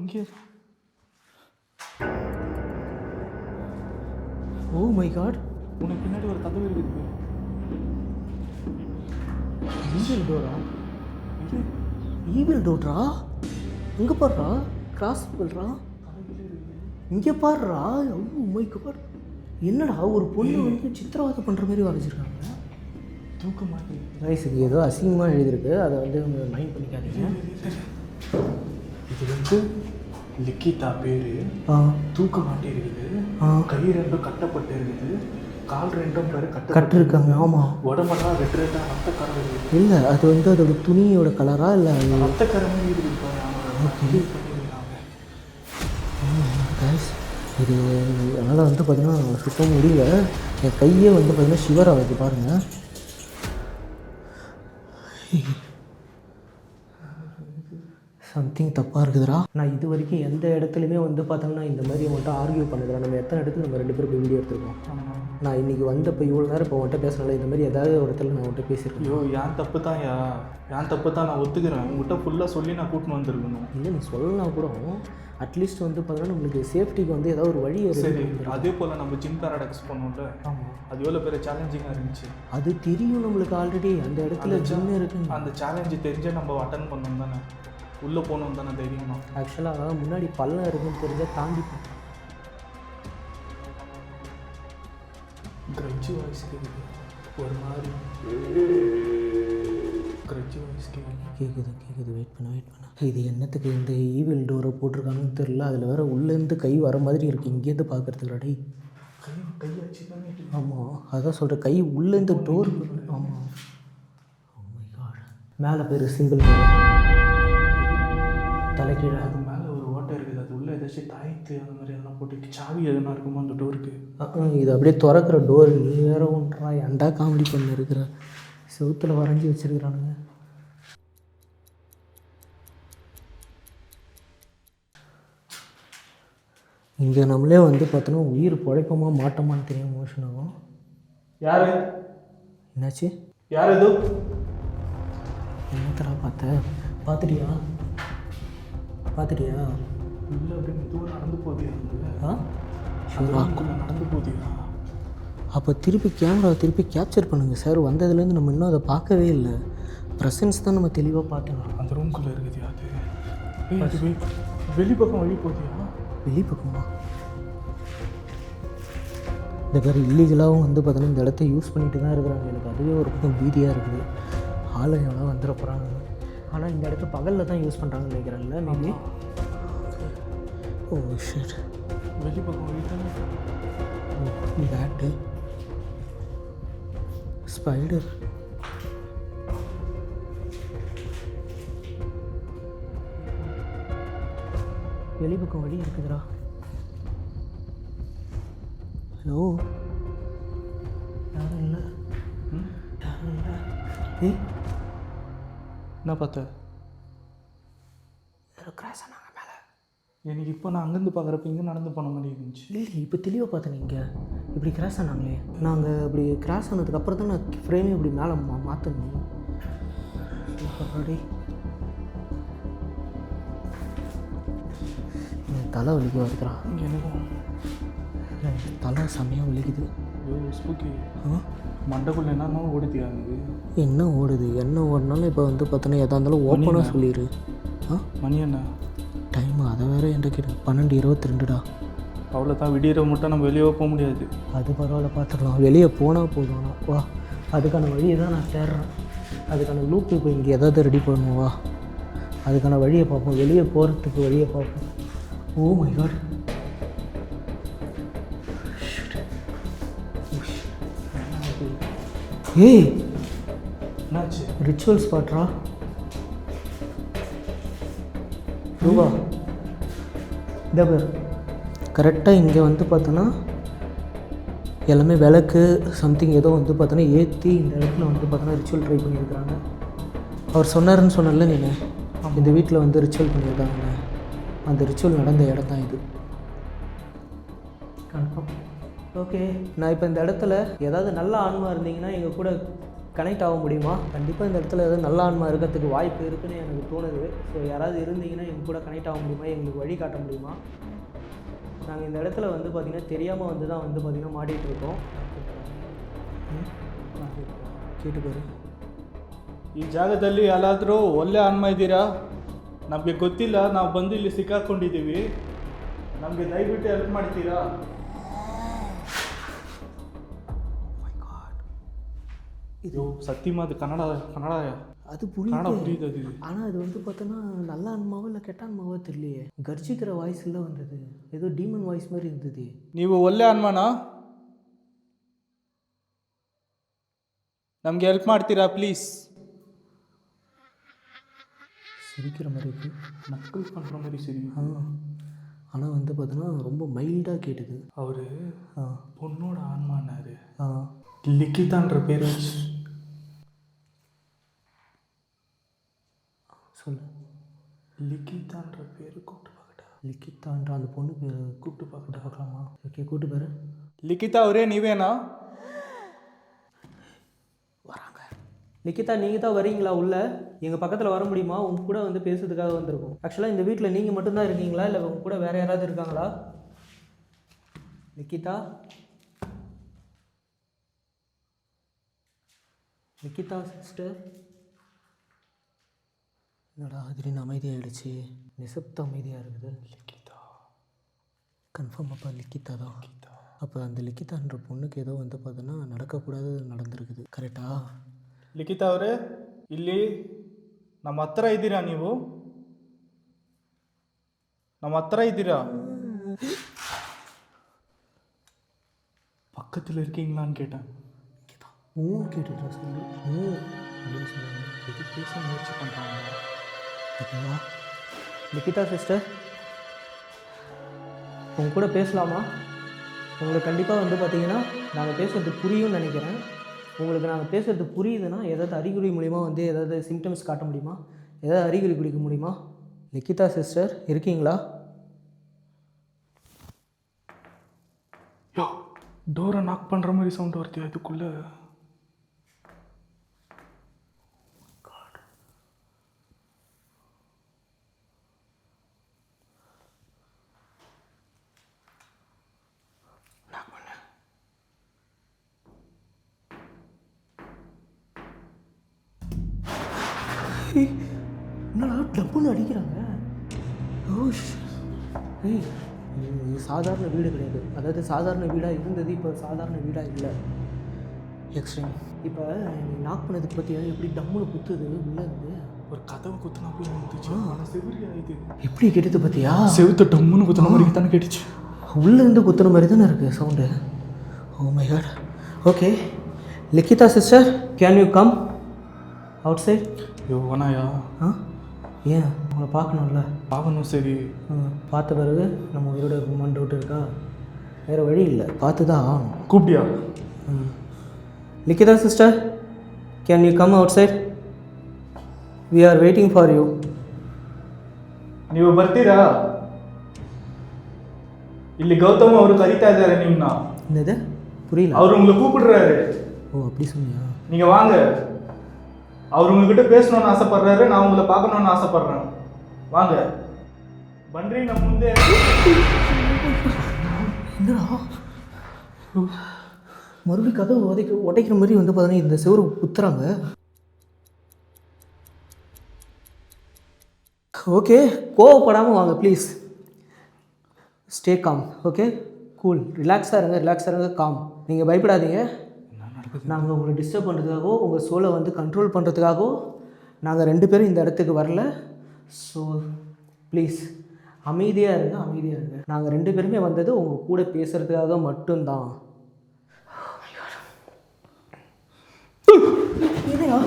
ஓ மை காட், உனக்கு பின்னாடி ஒரு கதவு இருக்குது. Evil Dora? Evil Dora? இங்கே பாடுறா, கிராஸ் பண்ணுறா, இங்கே பாடுறா. ஓ மை காட், என்னடா ஒரு பொண்ணு வந்து சித்திரவதை பண்ணுற மாதிரி வரைஞ்சிருக்காங்க. தூக்க மாட்டேன் வயசுக்கு ஏதோ அசிங்கமாக எழுதியிருக்கு, அதை வந்து மைண்ட் பண்ணிக்காதீங்க. இது வந்து லிக்கிதா பேர். தூக்க மாட்டே இருக்குது, கை ரெண்டும் கட்டப்பட்டு இருக்குது, கால் ரெண்டும் பேர் கட்டிருக்காங்க. ஆமாம், உடம்பெல்லாம் ரெட் ரெட்டாக ரத்தக்கரை இருக்குது. இல்லை அது வந்து அதோட துணியோட கலரா இல்லை ரத்தக்கரை மாதிரி இருக்குது. இது அதனால் வந்து பார்த்திங்கன்னா சுத்த முடியல. என் கையே வந்து பார்த்திங்கன்னா ஷிவர் ஆகுது பாருங்கள். சம்திங் தப்பாக இருக்குதுடா. நான் இது வரைக்கும் எந்த இடத்துலையுமே வந்து பார்த்தோம்னா இந்த மாதிரி அவன்கிட்ட ஆர்கியூ பண்ணுறேன். நம்ம எத்தனை இடத்துல நம்ம 2 பேரும் போய் வீடியோ எடுத்துருக்கோம். நான் இன்றைக்கி வந்தப்போ இவ்வளோ நேரம் இப்போ அவன்கிட்ட பேசுனால இந்த மாதிரி ஏதாவது ஒரு இடத்துல நான் அவன்கிட்ட பேசியிருக்கேன். ஐயோ என் தப்பு தான், நான் ஒத்துக்கிறேன். உங்கள்கிட்ட ஃபுல்லாக சொல்லி நான் கூட்டின்னு வந்திருக்கணும். இல்லை நீ சொல்லலாம் கூட, அட்லீஸ்ட் வந்து பார்த்தோன்னா நம்மளுக்கு சேஃப்டிக்கு வந்து ஏதாவது ஒரு வழி. சரி, அதே போல் நம்ம ஜிம் பேரடாக்ஸ் பண்ணோம்ல. ஆமாம், அது எவ்வளோ பேர் சேலஞ்சிங்காக இருந்துச்சு. அது தெரியும் நம்மளுக்கு ஆல்ரெடி. அந்த இடத்துல ஜிம் இருக்குது. அந்த சேலஞ்சு தெரிஞ்சே நம்ம அட்டன் பண்ணோம் தானே, உள்ளே போகணும் தானே தைரியமா. ஆக்சுவலாக முன்னாடி பள்ளம் இருக்குன்னு தெரிஞ்சால் தாண்டிப்போம். கிரட்ஜி வாய்ஸ் கேட்குது ஒரு மாதிரி. கிரட்ஜி வாய்ஸ் கேட்குது. வெயிட் பண்ண. இது என்னத்துக்கு இந்த ஈவில் டோரை போட்டிருக்காங்கன்னு தெரியல. அதில் வேறு உள்ளேருந்து கை வர மாதிரி இருக்குது இங்கேருந்து பார்க்குறதுக்கு. கையாச்சு தானே. ஆமாம், அதான் சொல்கிறேன், கை உள்ளேருந்து டோர். ஆமாம், மேலே பேர் சிங்கிள் தலைக்கீழே. அது மேலே ஒரு ஓட்டை இருக்குது, அது உள்ளே ஏதாச்சும் தாய்த்து அந்த மாதிரி அதெல்லாம் போட்டுட்டு சாவி எதுனா இருக்குமோ அந்த டோருக்கு. இது அப்படியே திறக்கிற டோர். நீ வேறு ஒன்றா ஏன்டா காமெடி பண்ண இருக்கிற. செவுத்தில் வரைஞ்சி வச்சுருக்கிறானுங்க. இங்கே நம்மளே வந்து பார்த்தோன்னா உயிர் பிழைப்போமா மாட்டோமான்னு தெரியும். மோஷன் ஆகும். யார்? என்னாச்சு? யார் இது? என்னத்தடா பார்த்துட்டியா? இல்லை அப்படியே மெதுவாக நடந்து போதியா? நடந்து போதியா? அப்போ திருப்பி கேப்சர் பண்ணுங்கள் சார். வந்ததுலேருந்து நம்ம இன்னும் அதை பார்க்கவே இல்லை. ப்ரெசன்ஸ் தான் நம்ம தெளிவாக பார்த்தோம். அந்த ரூம்குள்ளே இருக்குதுயா அது? வெளிப்பக்கம் வழி போதியா? வெளிப்பக்கமா? இந்த பேர் இல்லீகலாகவும் வந்து பார்த்தோன்னா இந்த இடத்த யூஸ் பண்ணிட்டு தான் இருக்கிறாங்க. எனக்கு அதுவே ஒரு பக்கம் பீதியாக இருக்குது. ஆளை எவ்வளோ வந்துட போகிறாங்க. ஆனால் இந்த இடத்த பகலில் தான் யூஸ் பண்ணுறாங்கன்னு நினைக்கிறேன்ல மேபி. ஓ ஷிட், வெளிப்பக்கம் வழி தானே. Bat, spider. வெளிப்பக்கம் வழி இருக்குதுடா. ஹலோ, யாரும் இல்லை. என்ன பார்த்த? கிராஸ் ஆனாங்க மேலே. எனக்கு இப்போ நான் அங்கேருந்து பார்க்குறப்ப இங்கே நடந்து போன மாதிரி இருந்துச்சு. இல்லை இப்போ தெளிவாக பார்த்தேன். நீங்கள் இப்படி கிராஸ் ஆனாங்களே, நாங்கள் இப்படி கிராஸ் ஆனதுக்கப்புறம் தான் நான் ஃப்ரேமே இப்படி மேலே மாற்றணும். சூப்பர். தலை வலிக்க வருதுறான். எனக்கும் தலை செம்மையாக வலிக்குது. ஸ்பூக்கி மண்டக்குள்ள என்னன்னா ஓடுதியா? என்ன ஓடுது? என்ன ஓடினாலும் இப்போ வந்து பார்த்தோன்னா எதாக இருந்தாலும் ஓப்பனாக சொல்லிடு. மணி என்ன? டைம் அதை வேறு என்கிட்ட கேட்டு 12:22டா. அவ்வளோதான், விடிகிற மட்டும் நம்ம வெளியே போக முடியாது. அது பரவாயில்ல, பார்த்துக்கலாம். வெளியே போனால் போதும். ஆனால் வா, அதுக்கான வழியை தான் நான் தேடுறேன். அதுக்கான லூப் இப்போ இங்கே ஏதாவது ரெடி பண்ணுவோம். வா, அதுக்கான வழியை பார்ப்போம். வெளியே போகிறதுக்கு வழியை பார்ப்போம். ஓ மை காட், ஏய் என்னாச்சு? ரிச்சுவல் ஸ்பாட்ரா ரூபா. இந்த பேர் கரெக்டாக இங்கே வந்து பார்த்தோன்னா எல்லாமே விளக்கு சம்திங் ஏதோ வந்து பார்த்தோன்னா ஏற்றி இந்த இடத்துல வந்து பார்த்தோன்னா ரிச்சுவல் ட்ரை பண்ணியிருக்கிறாங்க. அவர் சொன்னாருன்னு சொன்னல நீ, இந்த வீட்டில் வந்து ரிச்சுவல் பண்ணியிருக்காங்க. அந்த ரிச்சுவல் நடந்த இடம் தான் இது. கன்ஃபார்ம். ஓகே, நான் இப்போ இந்த இடத்துல ஏதாவது நல்ல ஆன்மா இருந்தீங்கன்னா எங்கள் கூட கனெக்ட் ஆக முடியுமா? கண்டிப்பாக இந்த இடத்துல ஏதாவது நல்ல ஆன்மா இருக்கிறதுக்கு வாய்ப்பு இருக்குதுன்னு எனக்கு தோணுது. ஸோ யாராவது இருந்தீங்கன்னா எங்கள் கூட கனெக்ட் ஆக முடியுமா? எங்களுக்கு வழி காட்ட முடியுமா? நாங்கள் இந்த இடத்துல வந்து பார்த்திங்கன்னா தெரியாமல் வந்து தான் வந்து பார்த்திங்கன்னா மாட்டிகிட்டு இருக்கோம். ಕೇಟು ಬರು. ಈ ಜಾಗದಲ್ಲಿ ಎಲ್ಲಾದರೂ ಒಳ್ಳೆ ಆನ್ಮ ಇದ್ದೀರಾ? ನಮಗೆ ಗೊತ್ತಿಲ್ಲ, ನಾವು ಬಂದು ಇಲ್ಲಿ ಸಿಕ್ಕಾಕೊಂಡಿದ್ದೀವಿ. ನಮಗೆ ದಯವಿಟ್ಟು ಹೆಲ್ಪ್ ಮಾಡ್ತೀರಾ? இது சத்தியமாக அது கன்னடா அது புரியுது. அது ஆனால் அது வந்து பார்த்தோன்னா நல்ல ஆன்மாவோ இல்லை கெட்ட ஆன்மாவோ தெரியலையே. கர்ஜிக்கிற வாய்ஸில் வந்தது, ஏதோ டீமன் வாய்ஸ் மாதிரி இருந்தது. ನೀವು ಒಳ್ಳೆ ಆನ್ಮನಾ? ನಮಗೆ ಹೆಲ್ಪ್ ಮಾಡ್ತೀರಾ ಪ್ಲೀಸ್? சிரிக்கிற மாதிரி இருக்கு, நக்கல் பண்ணுற மாதிரி சரி. ஆனால் வந்து பார்த்தோன்னா ரொம்ப மைல்டாக கேட்டுது. அவர் பொண்ணோட ஆன்மானாரு. லிக்கிதான்ற பேர் வச்சு சொல்லு. லிக்கிதான்ற பேர் கூப்பிட்டு பார்க்கட்டா? லிக்கிதான்ற அந்த பொண்ணு பேர் கூப்பிட்டு பார்க்கலாமா? ஓகே, கூப்பிட்டு பேர். லிக்கிதா அவரே நீவேனா? வராங்க. லிக்கிதா, நீங்கள் தான் வரீங்களா உள்ள? எங்கள் பக்கத்தில் வர முடியுமா? உங்க கூட வந்து பேசுறதுக்காக வந்திருக்கோம். ஆக்சுவலாக இந்த வீட்டில் நீங்கள் மட்டும்தான் இருக்கீங்களா இல்லை உங்க கூட வேறு யாராவது இருக்காங்களா? லிக்கிதா, லிக்கிதா சிஸ்டர். என்னடா திடீர்னு அமைதியாகிடுச்சு, நிசப்த அமைதியாக இருக்குது. லிக்கிதா கன்ஃபார்ம். அப்போ லிக்கிதா தான். அப்போ அந்த லிக்கிதான்ற பொண்ணுக்கு ஏதோ வந்து பார்த்தோன்னா நடக்கக்கூடாது நடந்திருக்குது. கரெக்டா? ಲಿಖಿತಾ ಅವರೇ, ಇಲ್ಲಿ ನಮ್ಮ ಹತ್ರ ಇದ್ದೀರಾ? ನೀವು ನಮ್ಮ ಹತ್ರ ಇದ್ದೀರಾ? பக்கத்தில் இருக்கீங்களான்னு கேட்டேன். கேட்டுட்டா சொல்லு அப்படின்னு சொன்னாங்க. எது பேச முயற்சி பண்ணுறாங்க. ஓகேவா? லிக்கிதா சிஸ்டர், உங்க கூட பேசலாமா? உங்களுக்கு கண்டிப்பாக வந்து பார்த்தீங்கன்னா நாங்கள் பேசுகிறது புரியும்னு நினைக்கிறேன். உங்களுக்கு நாங்கள் பேசுகிறது புரியுதுன்னா ஏதாவது அறிகுறி மூலிமா வந்து ஏதாவது சிம்டம்ஸ் காட்ட முடியுமா? ஏதாவது அறிகுறி குடிக்க முடியுமா? லிக்கிதா சிஸ்டர் இருக்கீங்களா? யோ, டோரை நாக் பண்ணுற மாதிரி சவுண்ட் வருது. அதுக்குள்ளே என்னடா டப்புன்னு அடிக்கிறாங்க. ஏய், இது சாதாரண வீடு கிடையாது. அதாவது சாதாரண வீடாக இருந்தது, இப்போ சாதாரண வீடாக இல்லை, எக்ஸ்ட்ரீம். இப்போ நீ நாக் பண்ணதுக்கு பற்றியா எப்படி டம்முன்னு குத்துது உள்ளேருந்து? ஒரு கதவை குத்துனா போய் வந்துச்சு. ஆனால் செவிலியா இது எப்படி கேட்டது பார்த்தியா? செவுத்த டம்முன்னு குத்துன மாதிரி தானே கேட்டுச்சு. உள்ளேருந்து குத்துன மாதிரி தானே இருக்குது sound. Oh my God. Okay, Likitha sister, can you come outside? யோ வனாயா? ஏன் உங்களை பார்க்கணும்ல? பார்க்கணும். சரி, பார்த்த பிறகு நம்ம உயிரோட இருக்குமான்னு டவுட் இருக்கா? வேறு வழி இல்லை, பார்த்து தான் ஆகணும். கூப்பிட்டியா? Likitha sister, can you come outside? We are waiting for you. ನೀವು ಬರ್ತೀರಾ? ಇಲ್ಲಿ ಗೌತಮ್ ಅವರು ಕರೀತಾ ಇದ್ದಾರೆ ನಿಮ್ಮನ್ನ. என்னது புரியல? அவர் உங்களை கூப்பிடுறாரு. ஓ அப்படி சொன்னியா? நீங்கள் வாங்க. அவர் உங்ககிட்ட பேசணும்னு ஆசைப்படுறாரு. நான் உங்களை பார்க்கணும்னு ஆசைப்படுறேன். வாங்க பன்றி, நம்ம முந்தே. என்னடா மறுபடியும் கதவு உடைக்கிற மாதிரி வந்து பார்த்தீங்கன்னா இந்த செவரு குத்துறாங்க. ஓகே, கோவப்படாமல் வாங்க please. Stay com. Okay, cool, ரிலாக்ஸாக இருங்க, காம். நீங்கள் பயப்படாதீங்க. நாங்கள் உங்களை டிஸ்டர்ப் பண்ணுறதுக்காகவோ உங்கள் சோலை வந்து கண்ட்ரோல் பண்ணுறதுக்காகவோ நாங்கள் 2 பேரும் இந்த இடத்துக்கு வரல. ஸோ ப்ளீஸ் அமைதியாக இருங்க. நாங்கள் 2 பேருமே வந்தது உங்கள் கூட பேசுகிறதுக்காக மட்டும்தான். இதையா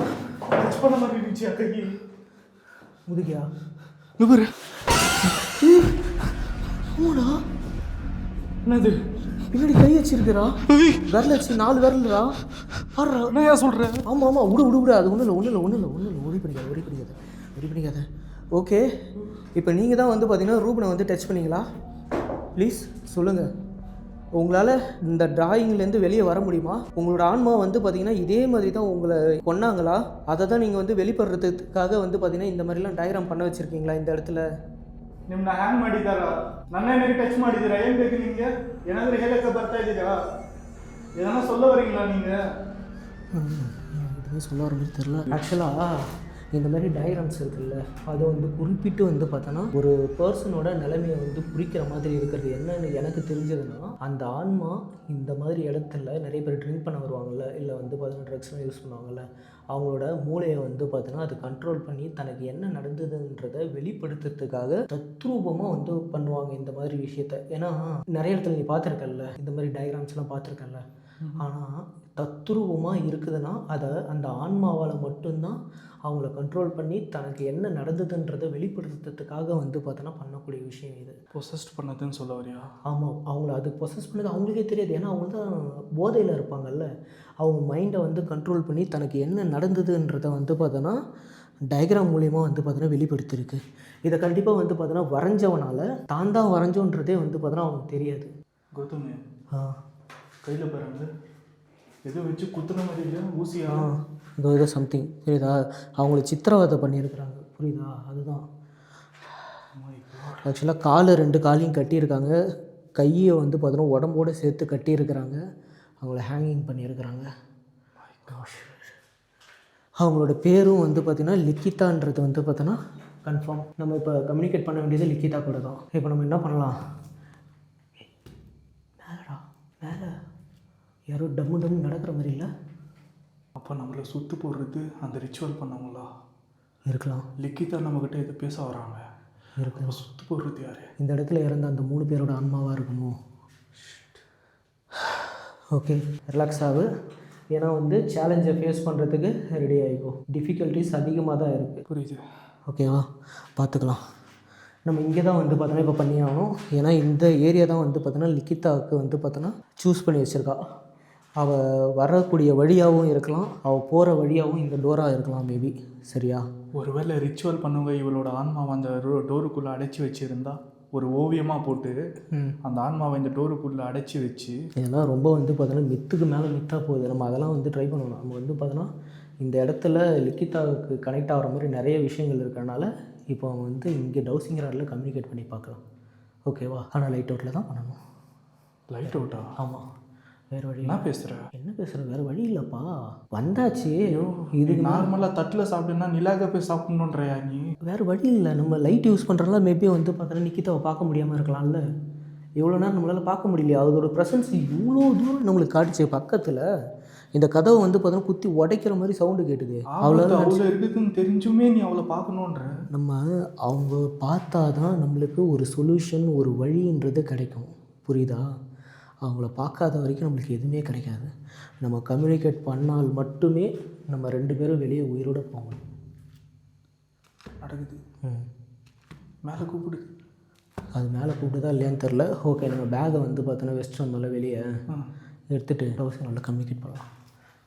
பண்ண மாதிரி இருந்துச்சு அக்கி முதுகியா நுபர் ஆமாடா. என்னது பின்னாடி கை வச்சிருக்கிறா, விரல் வச்சு 4 விரல்டா. பாடுறா, என்னையா சொல்கிறேன்? ஆமாம் விடு. அது ஒன்றும் இல்லை. ஒரி பண்ணிக்காத. ஓகே, இப்போ நீங்கள் தான் வந்து பார்த்தீங்கன்னா ரூபனை வந்து டச் பண்ணிங்களா? ப்ளீஸ் சொல்லுங்கள். உங்களால் இந்த டிராயிங்லேருந்து வெளியே வர முடியுமா? உங்களோட ஆன்மா வந்து பார்த்தீங்கன்னா இதே மாதிரி தான் உங்களை கொன்னாங்களா? அதை தான் நீங்கள் வந்து வெளிப்படுறதுக்காக வந்து பார்த்தீங்கன்னா இந்த மாதிரிலாம் டயக்ராம் பண்ண வச்சுருக்கீங்களா இந்த இடத்துல? ನಿಮ್ಮನ್ನ ಹ್ಯಾಂಗ್ ಮಾಡಿದಾರ? ನನ್ನ ಮೇಲೆ ಟಚ್ ಮಾಡಿದ್ದೀರಾ? ಏನು ಬೇಕು ನಿಮಗೆ? ಏನಾದರೂ ಹೇಳಕ್ಕೆ ಬರ್ತಾ ಇದ್ದೀರಾ? ஏன்னா சொல்ல வரீங்களா நீங்கள்? எதுவுமே சொல்ல வர மாதிரி தெரில. ஆக்சுவலாக இந்த மாதிரி டயக்ராம்ஸ் இருக்குல்ல, அதை வந்து குறிப்பிட்டு வந்து பார்த்தோன்னா ஒரு பர்சனோட நிலைமையை வந்து குறிக்கிற மாதிரி இருக்கிறது. என்னன்னு எனக்கு தெரிஞ்சதுன்னா, அந்த ஆன்மா இந்த மாதிரி இடத்துல நிறைய பேர் ட்ரிங்க் பண்ண வருவாங்கள்ல, இல்லை வந்து பார்த்தீங்கன்னா ட்ரக்ஸ்லாம் யூஸ் பண்ணுவாங்கள்ல, அவங்களோட மூளையை வந்து பார்த்தீங்கன்னா அது கண்ட்ரோல் பண்ணி தனக்கு என்ன நடந்ததுன்றதை வெளிப்படுத்துறதுக்காக தத்ரூபமாக வந்து பண்ணுவாங்க இந்த மாதிரி விஷயத்த. ஏன்னா நிறைய இடத்துல நீ பார்த்துருக்கல்ல, இந்த மாதிரி டயக்ராம்ஸ்லாம் பார்த்துருக்கல்ல. ஆனால் தத்ரூபமாக இருக்குதுன்னா அதை அந்த ஆன்மாவால் மட்டும்தான் அவங்கள கண்ட்ரோல் பண்ணி தனக்கு என்ன நடந்ததுன்றதை வெளிப்படுத்துறதுக்காக வந்து பார்த்தோன்னா பண்ணக்கூடிய விஷயம் இது. பொசஸ்ட் பண்ணதுன்னு சொல்ல வரியா? ஆமாம், அவங்கள அது பொசஸ் பண்ணது அவங்களுக்கே தெரியாது. ஏன்னா அவங்க தான் போதையில் இருப்பாங்கல்ல, அவங்க மைண்டை வந்து கண்ட்ரோல் பண்ணி தனக்கு என்ன நடந்ததுன்றதை வந்து பார்த்தோன்னா டயக்ராம் மூலிமா வந்து பார்த்தோன்னா வெளிப்படுத்திருக்கு. இதை கண்டிப்பாக வந்து பார்த்தோன்னா வரைஞ்சவனால் தான் வரைஞ்சோன்றதே வந்து பார்த்தோன்னா அவனுக்கு தெரியாது. கௌதமே, கையில் பாருங்க, எதோ வச்சு குத்துன மாதிரி இல்லை, ஊசியா ஏதோ சம்திங், புரியுதா? அவங்கள சித்திரவதை பண்ணியிருக்கிறாங்க, புரியுதா? அதுதான் ஆக்சுவலாக 2 காலையும் கட்டியிருக்காங்க, கையை வந்து பார்த்தோன்னா உடம்போடு சேர்த்து கட்டியிருக்கிறாங்க, அவங்கள ஹேங்கிங் பண்ணியிருக்கிறாங்க. அவங்களோட பேரும் வந்து பார்த்திங்கன்னா லிக்கிதான்றது வந்து பார்த்தோன்னா கன்ஃபார்ம். நம்ம இப்போ கம்யூனிகேட் பண்ண வேண்டியது லிக்கிதா கூட தான். இப்போ நம்ம என்ன பண்ணலாம்? மேலே யாரோ டம்மு நடக்கிற மாதிரி இல்லை? அப்போ நம்மளை சுற்று போடுறது அந்த ரிச்சுவல் பண்ணவங்களா இருக்கலாம். லிக்கிதா நம்மக்கிட்ட எது பேச வராங்க இருக்கும். சுற்று போடுறது யார்? இந்த இடத்துல இறந்த அந்த 3 பேரோட ஆன்மாவாக இருக்குமோ? ஓகே, ரிலாக்ஸ் ஆகு. ஏன்னா வந்து சேலஞ்சை ஃபேஸ் பண்ணுறதுக்கு ரெடி ஆகிக்கும். டிஃபிகல்ட்டிஸ் அதிகமாக தான் இருக்குது, புரியுது? ஓகேவா? பார்த்துக்கலாம். நம்ம இங்கே தான் வந்து பார்த்தோன்னா இப்போ பண்ணி ஆகணும். ஏன்னா இந்த ஏரியா தான் வந்து பார்த்தோன்னா லிக்கிதாவுக்கு வந்து பார்த்தோன்னா சூஸ் பண்ணி வச்சுருக்கா. அவள் வரக்கூடிய வழியாகவும் இருக்கலாம், அவள் போகிற வழியாகவும் இந்த டோராக இருக்கலாம் மேபி. சரியா? ஒருவேளை ரிச்சுவல் பண்ணுங்க இவளோட ஆன்மாவை அந்த டோருக்குள்ளே அடைச்சி வச்சுருந்தா, ஒரு ஓவியமாக போட்டு அந்த ஆன்மாவை இந்த டோருக்குள்ளே அடைச்சி வச்சு, இதெல்லாம் ரொம்ப வந்து பார்த்தோன்னா மித்துக்கு மேலே மித்தாக போகுது. நம்ம அதெல்லாம் வந்து ட்ரை பண்ணணும். நம்ம வந்து பார்த்தோன்னா இந்த இடத்துல லிக்கிதாவுக்கு கனெக்ட் ஆகிற மாதிரி நிறைய விஷயங்கள் இருக்கிறனால இப்போ அவன் வந்து இங்கே டவுசிங் ராடில் கம்யூனிகேட் பண்ணி பார்க்கலாம், ஓகேவா? ஆனால் லைட் அவுட்டில் தான் பண்ணணும். லைட் அவுட்டா? ஆமாம், வேறு வழி. என்ன பேசுகிறேன்? வேறு வழி இல்லைப்பா, வந்தாச்சு. இது நார்மலாக தட்டில் சாப்பிடுன்னா நிலாக போய் சாப்பிட்ணுன்றியா நீ? வேறு வழி இல்லை. நம்ம லைட் யூஸ் பண்ணுறதுனால மேபி வந்து பார்த்தோன்னா நிக்கிதாவை பார்க்க முடியாமல் இருக்கலாம்ல. இவ்வளோ நேரம் நம்மளால் பார்க்க முடியலையா? அதோட ப்ரெசன்ஸ் இவ்வளோ தூரம் நம்மளுக்கு காட்டுச்சு பக்கத்தில். இந்த கதவை வந்து பார்த்தோன்னா குத்தி உடைக்கிற மாதிரி சவுண்டு கேட்டுது. அவ்வளோ இருக்குதுன்னு தெரிஞ்சுமே நீ அவளை பார்க்கணுன்ற. நம்ம அவங்க பார்த்தா தான் நம்மளுக்கு ஒரு சொல்யூஷன், ஒரு வழின்றது கிடைக்கும், புரியுதா? அவங்கள பார்க்காத வரைக்கும் நம்மளுக்கு எதுவுமே கிடைக்காது. நம்ம கம்யூனிகேட் பண்ணால் மட்டுமே நம்ம 2 பேரும் வெளியே உயிரோடு போகணும். நடக்குது. மேலே கூப்பிடு. அது மேலே கூப்பிட்டுதா இல்லையான்னு தெரில. ஓகே, நம்ம பேகை வந்து பார்த்தோன்னா வெஸ்ட் வந்தோம்ல, வெளியே எடுத்துகிட்டு ஹவுசிங் நல்லா கம்யூனிகேட் பண்ணலாம்.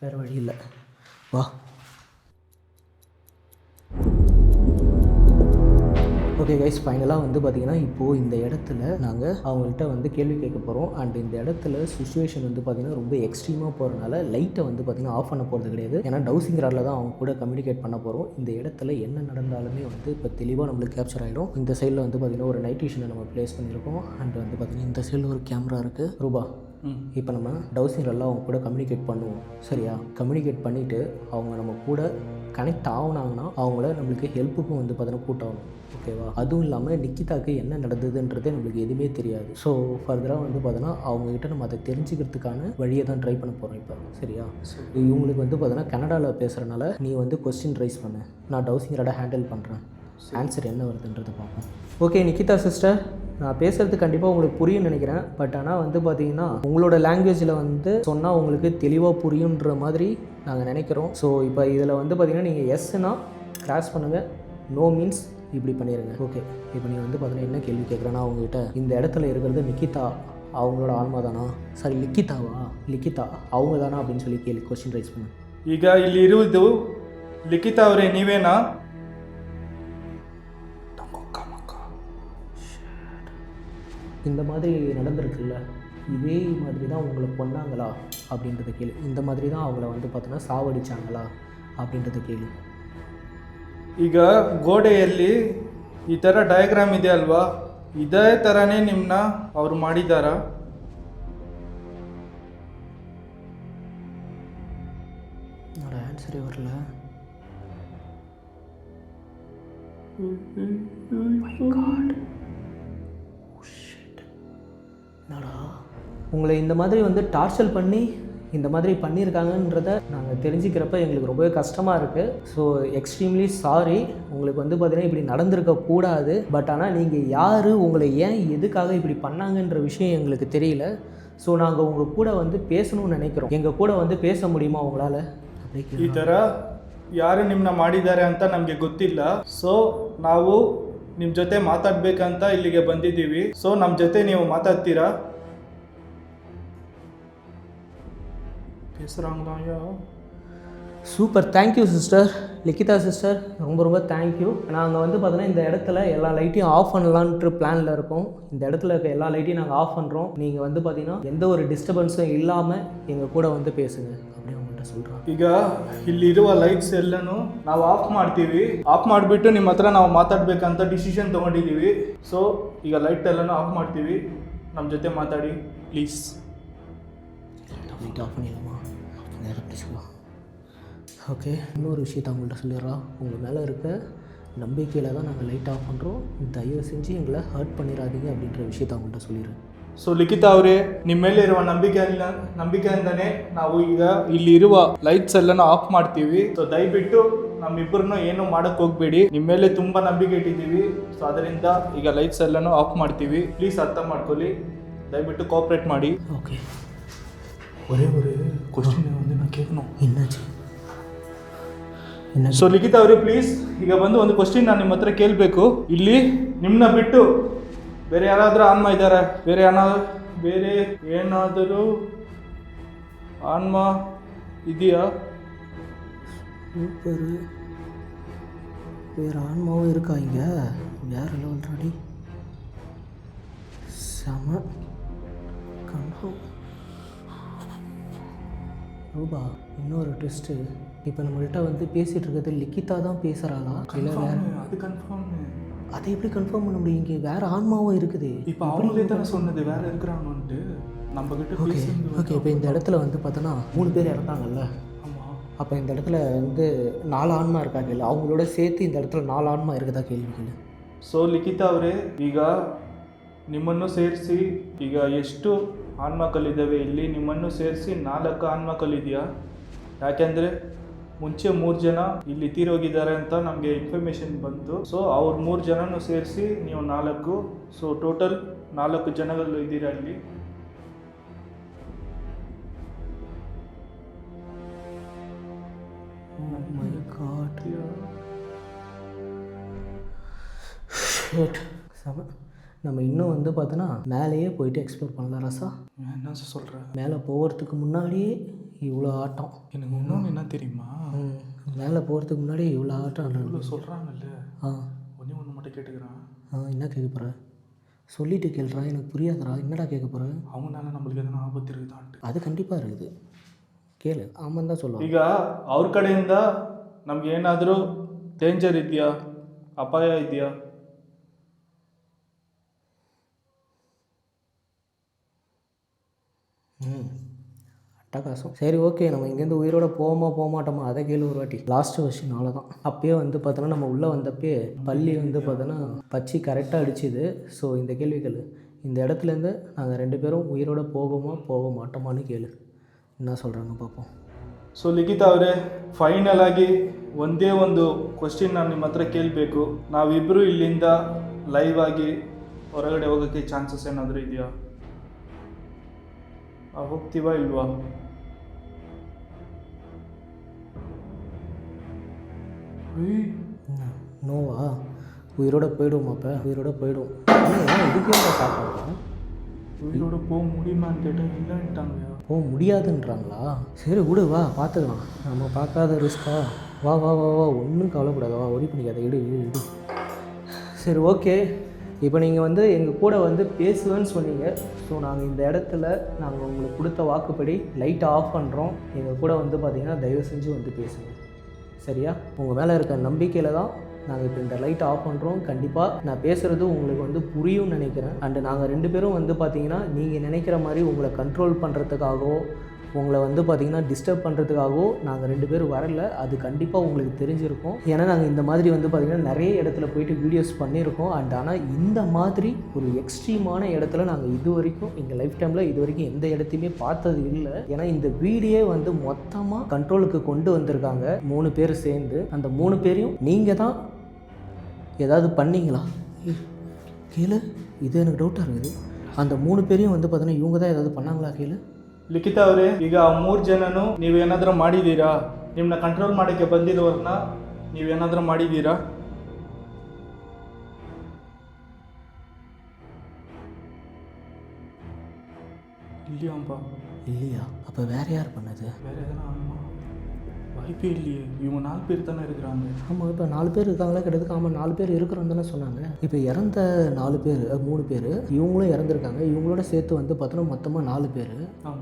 வேறு வழி இல்லை, வா. ஓகே கைஸ், ஃபைனலாக வந்து பார்த்திங்கன்னா இப்போது இந்த இடத்துல நாங்கள் அவங்கள்ட்ட வந்து கேள்வி கேட்க போகிறோம். அண்ட் இந்த இடத்துல சுச்சுவேஷன் வந்து பார்த்திங்கன்னா ரொம்ப எக்ஸ்ட்ரீமாக போகிறனால லைட்டை வந்து பார்த்திங்கன்னா ஆஃப் பண்ண போகிறது கிடையாது. ஏன்னா டவுசிங் ராடில் தான் அவங்க கூட கம்யூனிகேட் பண்ண போகிறோம். இந்த இடத்துல என்ன நடந்தாலுமே வந்து இப்போ தெளிவாக நம்மளுக்கு கேப்சர் ஆகிடும். இந்த சைடில் வந்து பார்த்திங்கன்னா ஒரு நைட் விஷனை நம்ம ப்ளேஸ் பண்ணியிருக்கோம். அண்ட் வந்து பார்த்திங்கன்னா இந்த சைடில் ஒரு கேமரா இருக்குது. ரூபா, இப்போ நம்ம டவுசிங் ராடில் அவங்க கூட கம்யூனிகேட் பண்ணுவோம், சரியா? கம்யூனிகேட் பண்ணிவிட்டு அவங்க நம்ம கூட கனெக்ட் ஆகுனாங்கன்னா அவங்கள நம்மளுக்கு ஹெல்ப்புக்கும் வந்து பார்த்தீங்கன்னா கூட்டாகணும், ஓகேவா? அதுவும் இல்லாமல் நிக்கிதாக்கு என்ன நடந்ததுன்றது நம்மளுக்கு எதுவுமே தெரியாது. ஸோ ஃபர்தராக வந்து பார்த்தோன்னா அவங்கக்கிட்ட நம்ம அதை தெரிஞ்சுக்கிறதுக்கான வழியை தான் ட்ரை பண்ண போகிறோம் இப்போ. சரியா? இவங்களுக்கு வந்து பார்த்தோன்னா கனடாவில் பேசுகிறனால நீ வந்து கொஸ்டின் ரைஸ் பண்ணு, நான் டவுசிங்கரோட ஹேண்டில் பண்ணுறேன். ஆன்சர் என்ன வருதுன்றதை பார்ப்போம். ஓகே நிக்கிதா சிஸ்டர், நான் பேசுகிறது கண்டிப்பாக உங்களுக்கு புரியும்னு நினைக்கிறேன். பட் ஆனால் வந்து பார்த்தீங்கன்னா உங்களோட லாங்குவேஜில் வந்து சொன்னால் உங்களுக்கு தெளிவாக புரியுன்ற மாதிரி நாங்கள் நினைக்கிறோம். ஸோ இப்போ இதில் வந்து பார்த்தீங்கன்னா நீங்கள் எஸ்னா கிராஸ் பண்ணுங்கள், நோ மீன்ஸ் இப்படி பண்ணிடுங்க. ஓகே, இப்போ நீங்கள் வந்து பார்த்தீங்கன்னா என்ன கேள்வி கேட்குறேன்னா அவங்ககிட்ட இந்த இடத்துல இருக்கிறது நிக்கிதா அவங்களோட ஆன்மா தானா, சாரி லிக்கிதா அவங்க தானா அப்படின்னு சொல்லி கேள்வி கொஸ்டின் ரைஸ் பண்ணு. ಈಗ ಇಲ್ಲಿ ಇರುವುದು ಲಿಖಿತಾ ಅವರೇ ನೀವೇನಾ? இந்த மாதிரி நடந்திருக்குல்ல, இதே மாதிரி தான் உங்களை கொன்னாங்களா அப்படின்றத கேள்வி. இந்த மாதிரி தான் அவங்கள வந்து பார்த்தோன்னா சாவடிச்சாங்களா அப்படின்றத கேள்வி. ಈಗ ಗೋಡೆಯಲ್ಲಿ ಈ ಥರ ಡಯಾಗ್ರಾಮ್ ಇದೆ ಅಲ್ವಾ, ಇದೇ ಥರನೇ ನಿಮ್ಮನ್ನ ಅವ್ರು ಮಾಡಿದ್ದಾರಾ? என்னோட ஆன்சரே வரல. என்னடா உங்களை இந்த மாதிரி வந்து டார்ச்சர் பண்ணி இந்த மாதிரி பண்ணியிருக்காங்கன்றத நாங்கள் தெரிஞ்சுக்கிறப்ப எங்களுக்கு ரொம்பவே கஷ்டமாக இருக்குது. So extremely sorry. உங்களுக்கு வந்து பார்த்தீங்கன்னா இப்படி நடந்திருக்கக்கூடாது. பட் ஆனால் நீங்கள் யார், உங்களை ஏன் எதுக்காக இப்படி பண்ணாங்கன்ற விஷயம் எங்களுக்கு தெரியல. ஸோ நாங்கள் உங்கள் கூட வந்து பேசணும்னு நினைக்கிறோம். எங்கள் கூட வந்து பேச முடியுமா உங்களால்? ಈ ಥರ ಯಾರು ನಿಮ್ಮನ್ನ ಮಾಡಿದ್ದಾರೆ ಅಂತ ನಮಗೆ ಗೊತ್ತಿಲ್ಲ. ಸೊ ನಾವು ನಿಮ್ಮ ಜೊತೆ ಮಾತಾಡಬೇಕಂತ ಇಲ್ಲಿಗೆ ಬಂದಿದ್ದೀವಿ. ಸೊ ನಮ್ಮ ಜೊತೆ ನೀವು ಮಾತಾಡ್ತೀರಾ? பேசுகிறாங்களாயா? Super, thank you sister, Likitha sister, ரொம்ப தேங்க்யூ. நாங்கள் வந்து பார்த்தோன்னா இந்த இடத்துல எல்லா லைட்டையும் ஆஃப் பண்ணலான்ட்டு பிளானில் இருக்கோம். இந்த இடத்துல இருக்க எல்லா லைட்டையும் நாங்கள் ஆஃப் பண்ணுறோம். நீங்கள் வந்து பார்த்தீங்கன்னா எந்த ஒரு டிஸ்டர்பன்ஸும் இல்லாமல் எங்கள் கூட வந்து பேசுங்க அப்படி அவங்கள்ட்ட சொல்கிறோம். ಈಗ ಇಲ್ಲಿರುವ ಲೈಟ್ಸ್ ಎಲ್ಲನೂ ನಾವು ಆಫ್ ಮಾಡ್ತೀವಿ. ಆಫ್ ಮಾಡಿಬಿಟ್ಟು ನಿಮ್ಮ ಹತ್ರ ನಾವು ಮಾತಾಡಬೇಕಂತ ಡಿಸಿಷನ್ ತೊಗೊಂಡಿದ್ದೀವಿ. ಸೊ ಈಗ ಲೈಟ್ ಎಲ್ಲನೂ ಆಫ್ ಮಾಡ್ತೀವಿ, ನಮ್ಮ ಜೊತೆ ಮಾತಾಡಿ ಪ್ಲೀಸ್. லைட் ஆஃப் பண்ணிடலாமா? நேரம் பேசிக்கலாம். ஓகே, இன்னொரு விஷயத்தை அவங்கள்ட்ட சொல்லிடுறோம். உங்கள் மேலே இருக்க நம்பிக்கையில் தான் நாங்கள் லைட் ஆஃப் பண்ணுறோம். தயவு செஞ்சு எங்களை ஹர்ட் பண்ணிடாதீங்க அப்படின்ற விஷயத்தை அவங்கள்ட்ட சொல்லிடுறேன். ಸೊ ಲಿಖಿತಾ ಅವರೇ, ನಿಮ್ಮ ಮೇಲೆ ಇರುವ ನಂಬಿಕೆಯಿಂದನೇ ನಾವು ಈಗ ಇಲ್ಲಿ ಇರುವ ಲೈಟ್ಸ್ ಎಲ್ಲನೂ ಆಫ್ ಮಾಡ್ತೀವಿ. ಸೊ ದಯವಿಟ್ಟು ನಮ್ಮಿಬ್ಬರನ್ನು ಏನು ಮಾಡಕ್ಕೆ ಹೋಗ್ಬೇಡಿ. ನಿಮ್ಮ ಮೇಲೆ ತುಂಬ ನಂಬಿಕೆ ಇಟ್ಟಿದ್ದೀವಿ. ಸೊ ಅದರಿಂದ ಈಗ ಲೈಟ್ಸ್ ಎಲ್ಲನೂ ಆಫ್ ಮಾಡ್ತೀವಿ. ಪ್ಲೀಸ್ ಅರ್ಥ ಮಾಡ್ಕೊಳ್ಳಿ, ದಯವಿಟ್ಟು ಕೋಆಪ್ರೇಟ್ ಮಾಡಿ. ஓகே, ஒரே ஒரு கொஸ்டின் வந்து நான் கேட்கணும். என்னாச்சு? என்ன? ಸೊ ಲಿಖಿತಾ ಅವರೇ ಪ್ಲೀಸ್, ಈಗ ಬಂದು ಒಂದು ಕ್ವಶನ್ ನಾನು ನಿಮ್ಮ ಹತ್ರ ಕೇಳಬೇಕು. ಇಲ್ಲಿ ನಿಮ್ಮನ್ನ ಬಿಟ್ಟು ಬೇರೆ ಯಾರಾದರೂ ಆನ್ಮ ಇದ್ದಾರೆ? ಬೇರೆ ಏನಾದರೂ ಆನ್ಮ ಇದೆಯಾ? சூப்பர், வேறு ஆன்மாவும் இருக்கா இங்கே? வேறு லெவல் ரெடி, செம கன்ஃபார்ம். ரூபா, இன்னொரு ட்விஸ்ட்டு. இப்போ நம்மள்கிட்ட வந்து பேசிகிட்டு இருக்கிறது லிக்கிதா தான் பேசுகிறாளா இல்லை வேறு? அது கன்ஃபார்ம். அதை எப்படி கன்ஃபார்ம் பண்ண முடியும்? இங்கே வேறு ஆன்மாவும் இருக்குது. இப்போ அவங்களே தானே சொன்னது வேறு இருக்கிறாங்கன்ட்டு நம்ம கிட்ட. ஓகே, இப்போ இந்த இடத்துல வந்து பார்த்தோன்னா 3 பேர் இறந்தாங்கல்ல. ஆமாம். அப்போ இந்த இடத்துல வந்து 4 ஆன்மா இருக்காங்க இல்லை? அவங்களோட சேர்த்து இந்த இடத்துல 4 ஆன்மா இருக்குதா கேள்விகள். ಸೊ ಲಿಖಿತಾ ಅವರೇ, ಈಗ ನಿಮ್ಮನ್ನು ಸೇರಿಸಿ ಈಗ ಎಷ್ಟು ಆನ್ಮಕಲ್ಲಿದ್ದಾವೆ ಇಲ್ಲಿ? ನಿಮ್ಮನ್ನು ಸೇರಿಸಿ 4 ಆನ್ಮಕಲ್ಲಿದೆಯಾ? ಯಾಕೆಂದರೆ ಮುಂಚೆ 3 ಜನ ಇಲ್ಲಿ ತೀರೋಗಿದ್ದಾರೆ ಅಂತ ನಮಗೆ ಇನ್ಫಾರ್ಮೇಷನ್ ಬಂತು. ಸೊ ಅವ್ರು 3 ಜನನೂ ಸೇರಿಸಿ ನೀವು 4. ಸೊ ಟೋಟಲ್ 4 ಜನಗಳು ಇದ್ದೀರಾ ಇಲ್ಲಿ. நம்ம இன்னும் வந்து பார்த்தோன்னா மேலேயே போயிட்டு எக்ஸ்ப்ளோர் பண்ணலாம் ரசா. என்ன சொல்கிறேன்? மேலே போகிறதுக்கு முன்னாடியே இவ்வளோ ஆட்டம். எனக்கு இன்னொன்று என்ன தெரியுமா? மேலே போகிறதுக்கு முன்னாடியே இவ்வளோ ஆட்டம். இவ்வளோ சொல்கிறாங்கல்ல. ஒன்று மட்டும் கேட்டுக்கிறான். என்ன கேட்க போகிற? சொல்லிட்டு கேள்றா, எனக்கு புரியாதுடா. என்னடா கேட்க போகிற? அவங்களால நம்மளுக்கு எதனா ஆபத்து இருக்குதான்ட்டு. அது கண்டிப்பாக இருக்குது, ಕೇಳು. ಆಮಂದ தான் சொல்லுவாங்க. ಈಗ ಅವ್ರ ಕಡೆಯಿಂದ ನಮ್ಗೆ ಏನಾದರೂ ಡೇಂಜರ್ ಇದೆಯಾ, ಅಪಾಯ ಇದೆಯಾ? அட்டகாசம். சரி ஓகே, நம்ம இங்கேருந்து உயிரோட போக மாட்டோமா அதை கேளு ஒரு வாட்டி. லாஸ்ட்டு கொஸ்டின் அவ்வளோதான். அப்பயே வந்து பார்த்தோன்னா நம்ம உள்ளே வந்தப்பே பள்ளி வந்து பார்த்தோன்னா பச்சி கரெக்டாக அடிச்சுது. ஸோ இந்த கேள்வி கேளு, இந்த இடத்துலேருந்து நாங்கள் 2 பேரும் உயிரோட போக ಮಾಟೋಮಾன்னு ಕೇಳು. என்ன சொல்கிறாங்க பார்ப்போம். ಸೊ ಲಿಖಿತ ಅವರೇ, ಫೈನಲ್ ಆಗಿ ಒಂದೇ ಒಂದು ಕ್ವಶನ್ ನಾನು ನಿಮ್ಮ ಹತ್ರ ಕೇಳಬೇಕು. ನಾವಿಬ್ಬರು ಇಲ್ಲಿಂದ ಲೈವ್ ಆಗಿ ಹೊರಗಡೆ ಹೋಗೋಕ್ಕೆ ಚಾನ್ಸಸ್ ಏನಾದರೂ ಇದೆಯಾ? ಹೋಗ್ತೀವಾ ಇಲ್ವಾ? நோவா? உயிரோட போயிடுவோமாப்ப? உயிரோட போயிடுவோம். இதுக்கே சாப்பிடுவோம். உயிரோட போக முடியுமான்னு கேட்டால் இல்லைன்ட்டாங்க. போக முடியாதுன்றாங்களா? சரி விடு, வா பார்த்துக்கலாம். நம்ம பார்க்காத ரிஸ்க்கா? வா வா வா வா, ஒன்றும் கவலைப்படாத, வா ஒரி பண்ணிக்காத, இடு. சரி ஓகே, இப்போ நீங்கள் வந்து எங்கள் கூட வந்து பேசுவேன்னு சொன்னீங்க. ஸோ நாங்கள் இந்த இடத்துல நாங்கள் உங்களுக்கு கொடுத்த வாக்குப்படி லைட்டை ஆஃப் பண்ணுறோம். எங்கள் கூட வந்து பார்த்திங்கன்னா தயவு செஞ்சு வந்து பேசுங்க, சரியா? உங்கள் மேலே இருக்க நம்பிக்கையில் தான் நாங்கள் இப்போ இந்த லைட்டை ஆஃப் பண்ணுறோம். கண்டிப்பாக நான் பேசுகிறது உங்களுக்கு வந்து புரியும்னு நினைக்கிறேன். அண்டு நாங்கள் 2 பேரும் வந்து பார்த்திங்கன்னா நீங்கள் நினைக்கிற மாதிரி உங்களை கண்ட்ரோல் பண்ணுறதுக்காகவோ உங்களை வந்து பார்த்திங்கன்னா டிஸ்டர்ப் பண்ணுறதுக்காகவோ நாங்கள் 2 பேரும் வரல. அது கண்டிப்பாக உங்களுக்கு தெரிஞ்சிருக்கும். ஏன்னா நாங்கள் இந்த மாதிரி வந்து பார்த்திங்கன்னா நிறைய இடத்துல போயிட்டு வீடியோஸ் பண்ணியிருக்கோம். அண்ட் ஆனால் இந்த மாதிரி ஒரு எக்ஸ்ட்ரீமான இடத்துல நாங்கள் இது வரைக்கும் எங்கள் லைஃப் டைமில் இது வரைக்கும் எந்த இடத்தையுமே பார்த்தது இல்லை. ஏன்னா இந்த வீடியோ வந்து மொத்தமாக கண்ட்ரோலுக்கு கொண்டு வந்திருக்காங்க 3 பேர் சேர்ந்து. அந்த 3 பேரையும் நீங்கள் தான் ஏதாவது பண்ணீங்களா கீழே? இது எனக்கு டவுட்டாக இருக்குது. அந்த 3 பேரையும் வந்து பார்த்தீங்கன்னா இவங்க தான் ஏதாவது பண்ணாங்களா கீழே? ಲಿಖಿತ ಅವರೇ, ಈಗ ಆ 3 ಜನನು ನೀವೇನಾದರೂ ಮಾಡಿದ್ದೀರಾ? ನಿಮ್ಮನ್ನ ಕಂಟ್ರೋಲ್ ಮಾಡೋಕ್ಕೆ ಬಂದಿರೋರನ್ನ ನೀವೇನಾದರೂ ಮಾಡಿದ್ದೀರಾ? இல்லையாம்பா. இல்லையா? அப்போ வேறு யார் பண்ணது? வேறு எதனா ஆகுமா? வாய்ப்பே இல்லையே. இவங்க 4 பேர் தானே இருக்கிறாங்க. ஆமாம், இப்போ 4 பேர் இருக்காங்களா கிட்டத்தட்ட? ஆமாம், 4 பேர் இருக்கிறோம் தானே சொன்னாங்க. இப்போ இறந்த 4 பேர் 3 பேர் இவங்களும் இறந்துருக்காங்க. இவங்களோட சேர்த்து வந்து பார்த்தோன்னா மொத்தமாக 4 பேர்.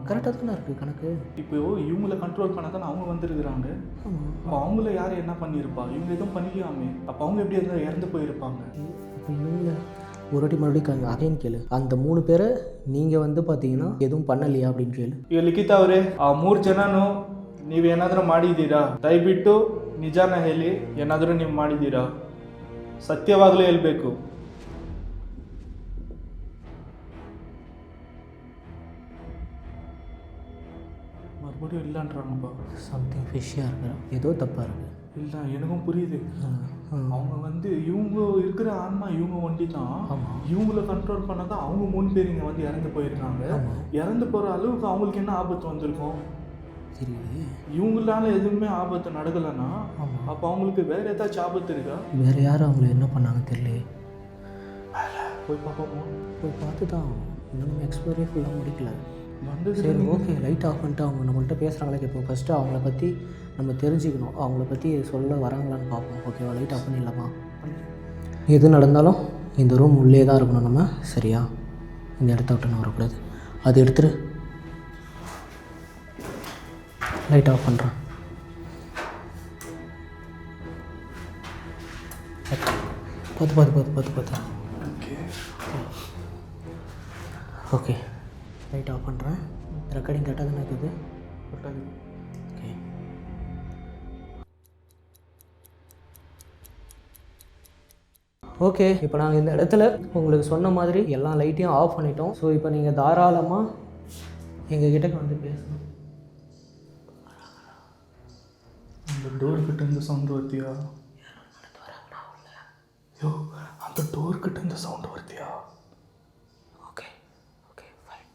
கரெக்டாக தானே இருக்குது கணக்கு? இப்போ இவங்கள கண்ட்ரோல் பண்ண தானே அவங்க வந்துருக்குறாங்க. ஆமாம். அப்போ அவங்கள யார் என்ன பண்ணியிருப்பா? இவங்க எதுவும் பண்ணிக்கலாமே. அப்போ அவங்க எப்படி இருந்தால் இறந்து போயிருப்பாங்க? இப்போ இவங்கள ஒரு வாட்டி மறுபடியும் அகைன் கேளு. அந்த 3 பேரை நீங்கள் வந்து பார்த்தீங்கன்னா எதுவும் பண்ணலையா அப்படின்னு கேளு. ಈಗ ಲಿಖಿತ ಅವರೇ, ಆ 3 ಜನನು ನೀವೇನಾದರೂ ಮಾಡಿದ್ದೀರಾ? ದಯವಿಟ್ಟು ನಿಜಾನ ಹೇಳಿ, ಏನಾದರೂ ನೀವು ಮಾಡಿದ್ದೀರಾ? ಸತ್ಯವಾಗಲೇ ಹೇಳಬೇಕು. மறுபடியும் இல்லைன்றாங்கப்பா. சம்திங் ஃபிஷ்ஷாக இருக்கிற ஏதோ தப்பாக இருக்குது. இல்லை, எனக்கும் புரியுது. அவங்க வந்து இவங்க இருக்கிற ஆன்மா இவங்க ஒண்டி தான். இவங்கள கண்ட்ரோல் பண்ண தான் அவங்க 3 பேர் இங்கே வந்து இறந்து போயிருக்காங்க. இறந்து போகிற அளவுக்கு அவங்களுக்கு என்ன ஆபத்து வந்திருக்கும்? தெரியல. இவங்களால எதுவுமே ஆபத்து நடக்கலைன்னா அப்போ அவங்களுக்கு வேற ஏதாச்சும் ஆபத்து இருக்கா? வேறு யாரும் அவங்கள என்ன பண்ணாங்க தெரியல. போய் பார்ப்போமா? போய் பார்த்து தான் இன்னும் எக்ஸ்ப்ளோரே ஃபுல்லாக முடிக்கல. வந்து சரி ஓகே, லைட் ஆஃப் பண்ணிட்டு அவங்க நம்மள்கிட்ட பேசுகிறாங்களே கேட்போம். ஃபஸ்ட்டு அவங்கள பற்றி நம்ம தெரிஞ்சுக்கணும். அவங்கள பற்றி சொல்ல வராங்களான்னு பார்ப்போம். ஓகேவா? லைட் ஆஃப் பண்ணிடலாமா? எது நடந்தாலும் இந்த ரூம் உள்ளே தான் இருக்கணும் நம்ம, சரியா? இந்த இடத்த விட்டு நான் வரக்கூடாது. அது எடுத்துரு. லைட் ஆஃப் பண்ணுறேன். பார்த்து ஓகே, லைட் ஆஃப் பண்ணுறேன். ரெக்கார்டிங் கரெக்டாக தானே இருக்குது? ஓகே. ஓகே, இப்போ நாங்கள் இந்த இடத்துல உங்களுக்கு சொன்ன மாதிரி எல்லா லைட்டையும் ஆஃப் பண்ணிட்டோம். ஸோ இப்போ நீங்கள் தாராளமாக எங்கள் கிட்டக்க வந்து பேசணும். அந்த டோர் கிட்ட இருந்து சவுண்ட் வருத்தியா? யோ, அந்த டோர் கிட்ட இருந்து சவுண்ட் வருத்தியா? Okay okay fine.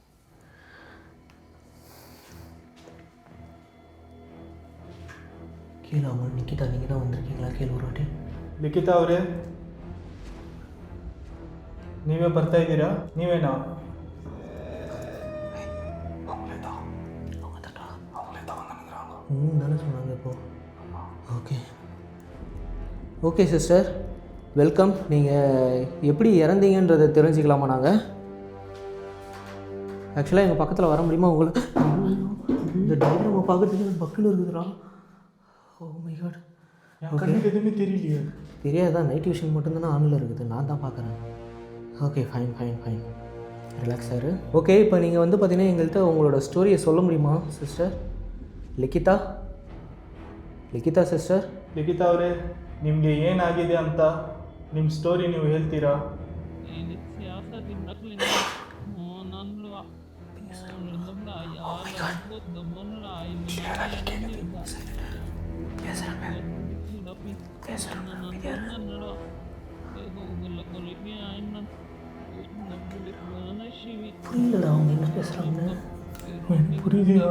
கீழே அவங்க நிக்கிதா, நீங்கள் தான் வந்திருக்கீங்களா கீழே ஒரு வாட்டி? ಲಿಖಿತ ಅವರೇ, ನೀವೇ ಬರ್ತಾ ಇದ್ದೀರಾ? ನೀವೇನಾ? தானே சொன்னாங்க இப்போது. Okay okay sister, welcome. நீங்கள் எப்படி இறந்தீங்கன்றதை தெரிஞ்சுக்கலாமா நாங்கள்? ஆக்சுவலாக எங்கள் பக்கத்தில் வர முடியுமா உங்களை? இந்த டயக்ராமை பார்க்குறதுக்கு பக்கில் இருக்குதுடா. ஓ மை காட், கண்ணுக்கு எதுவுமே தெரியலையே. தெரியாதான், நைட் விஷன் மட்டும்தானே ஆனில் இருக்குது, நான் தான் பார்க்குறேன். Okay fine fine fine. ரிலாக்ஸாக இரு. ஓகே, இப்போ நீங்கள் வந்து பார்த்தீங்கன்னா எங்கள்கிட்ட உங்களோட ஸ்டோரியை சொல்ல முடியுமா சிஸ்டர்? ಲಿಖಿತಾ ಸಿಸ್ಟರ್. ಲಿಖಿತಾ ಅವರೇ, ನಿಮಗೆ ಏನಾಗಿದೆ ಅಂತ ನಿಮ್ಮ ಸ್ಟೋರಿ ನೀವು ಹೇಳ್ತೀರಾ? புரியலடா அவங்க என்ன பேசுகிறாங்க. புரியுதியா?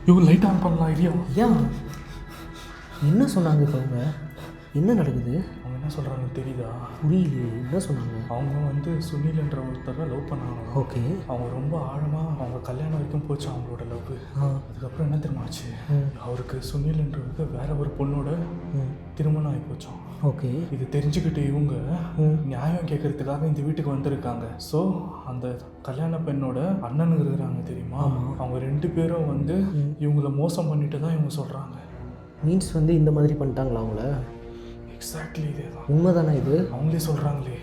இவங்க லைட் ஆன் பண்ணலாம் ஐடியா. ஏன் என்ன சொன்னாங்க இப்போ அவங்க? என்ன நடக்குது? அவங்க என்ன சொல்கிறாங்கன்னு தெரியுதா? புரியலையே, என்ன சொன்னாங்க? அவங்க வந்து சுனில்ன்ற ஒருத்தரை லவ் பண்ணாங்க. ஓகே. அவங்க ரொம்ப ஆழமாக அவங்க கல்யாணம் வரைக்கும் போச்சு அவங்களோட லவ். அதுக்கப்புறம் என்ன தெரியுமாச்சு, அவருக்கு சுனில்ன்றவருக்கு வேற ஒரு பொண்ணோட திருமணம் ஆகி போச்சோம். ஓகே. இது தெரிஞ்சுக்கிட்டு இவங்க நியாயம் கேட்கறதுக்காக இந்த வீட்டுக்கு வந்திருக்காங்க. ஸோ அந்த கல்யாண பெண்ணோட அண்ணனுங்க இருக்கிறாங்க தெரியுமா, அவங்க 2 பேரும் வந்து இவங்கள மோசம் பண்ணிட்டு தான் இவங்க சொல்கிறாங்க. மீன்ஸ் வந்து இந்த மாதிரி பண்ணிட்டாங்களா அவங்கள? எக்ஸாக்ட்லி இதே தான். உண்மைதானே இது? அவங்களே சொல்கிறாங்களே.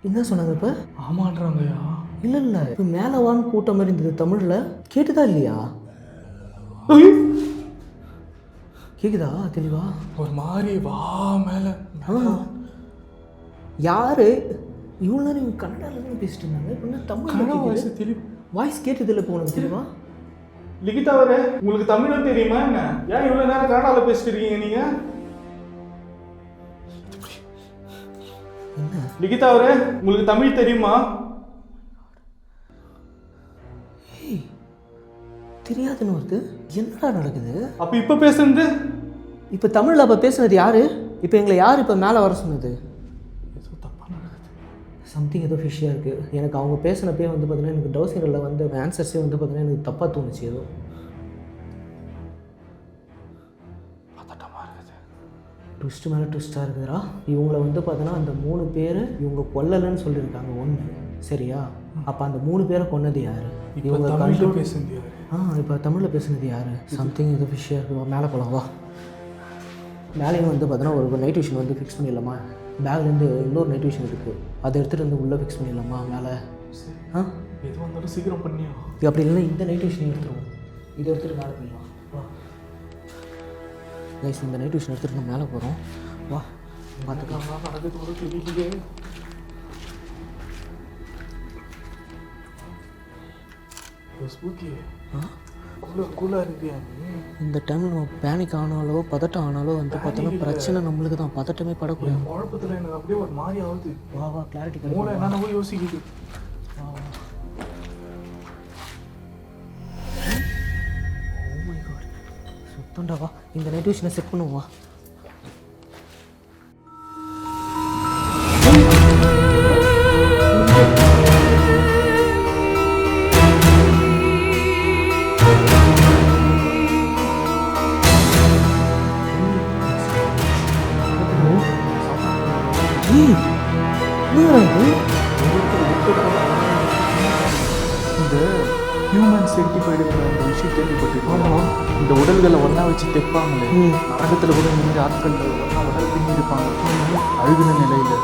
என்ன சொன்னாங்க இப்போ? ஆமான்றாங்கய்யா. இல்லை இப்போ மேலே வான்னு கூட்ட மாதிரி இருந்தது தமிழில். கேட்டுதா இல்லையா? கேக்குதா தெளிவா? ஒரு மாதிரி வா மேலே. யாரு இவ்வளோ நேரம் இவங்க கன்னடாவில் பேசிட்டு இருந்தாங்க, இப்போ தமிழ் தெளிவு வாய்ஸ் கேட்டது இல்லை. இப்போ உனக்கு தெளிவா? லிகிதா அவரே, உங்களுக்கு தமிழும் தெரியுமா என்ன? ஏன் இவ்வளோ நேரம் கன்னடாவில் பேசிட்டு இருக்கீங்க நீங்கள்? என்ன லிகிதா அவரே, உங்களுக்கு தமிழ் தெரியுமா? தெரியாதுன்னு வருது. என்னடா நடக்குது? அப்போ இப்போ பேசுனது? இப்போ தமிழில் அப்போ பேசுனது யாரு? இப்போ எங்களை யார் இப்போ மேலே வர சொன்னது? ஏதோ தப்பாக நடக்குது. சம்திங் ஏதோ ஃபிஷ்ஷாக இருக்குது. எனக்கு அவங்க பேசினப்பே வந்து பார்த்தீங்கன்னா எனக்கு டவுசரில் வந்து ஆன்சர்ஸே வந்து பார்த்தீங்கன்னா எனக்கு தப்பாக தோணுச்சு. ஏதோ பதட்டமாக இருக்குது. ட்விஸ்ட்டு மேலே ட்விஸ்ட்டாக இருக்குதுடா. இவங்கள வந்து பார்த்தோன்னா அந்த 3 பேர் இவங்க கொல்லலைன்னு சொல்லியிருக்காங்க ஒன்று, சரியா? அப்போ அந்த 3 பேரை கொன்னது யார்? இவங்க தமிழில் பேசுனது யார்? இப்போ தமிழில் பேசுனது யார்? சம்திங் ஏதோ ஃபிஷ்ஷாக இருக்குது. மேலே போகலாம் வா. மேலேயும் வந்து பார்த்தோன்னா ஒரு நைட் விஷன் வந்து ஃபிக்ஸ் பண்ணிடலாமா? பேக்லேருந்து இன்னொரு நைட் விஷன் இருக்குது, அதை எடுத்துகிட்டு வந்து உள்ளே ஃபிக்ஸ் பண்ணிடலாமா மேலே? எது வந்தாலும் சீக்கிரம் பண்ணியா? அப்படி இல்லைன்னா இந்த நைட் விஷன் எடுத்துருவோம், இதை எடுத்துகிட்டு மேலே போயிடலாம் வா. கைஸ், இந்த நைட் விஷன் எடுத்துகிட்டு நம்ம மேலே போகிறோம் வா, பார்த்துக்கலாம். நடக்குது ஒரு தெரியலையே. கூலாக இருக்கியா நீ? இந்த டைமில் நம்ம பேனிக் ஆனாலோ பதட்டம் ஆனாலோ வந்து பார்த்தோன்னா பிரச்சனை நம்மளுக்கு தான். பதட்டமே படக்கூடாது. குழப்பத்தில் எனக்கு அப்படியே ஒரு மாதிரி ஆகுது. வா வா, கிளாரிட்டி மூளை என்னென்னவோ யோசிக்குது. ஓ மை காட், சுத்தண்டா வா. இந்த நைட் விஷனை செட் பண்ணுவோம் வா. இந்த ஹியூமன் சென்டிஃபைடுங்கிற அந்த விஷயம் கேள்விப்பட்டிருக்கோம். இந்த உடல்களை ஒன்றா வச்சு தைப்பாங்களே, நரகத்தில் கூட நின்று ஆட்கள் ஒன்றா உடல் பின்னி இருப்பாங்க அழுகின நிலையில்.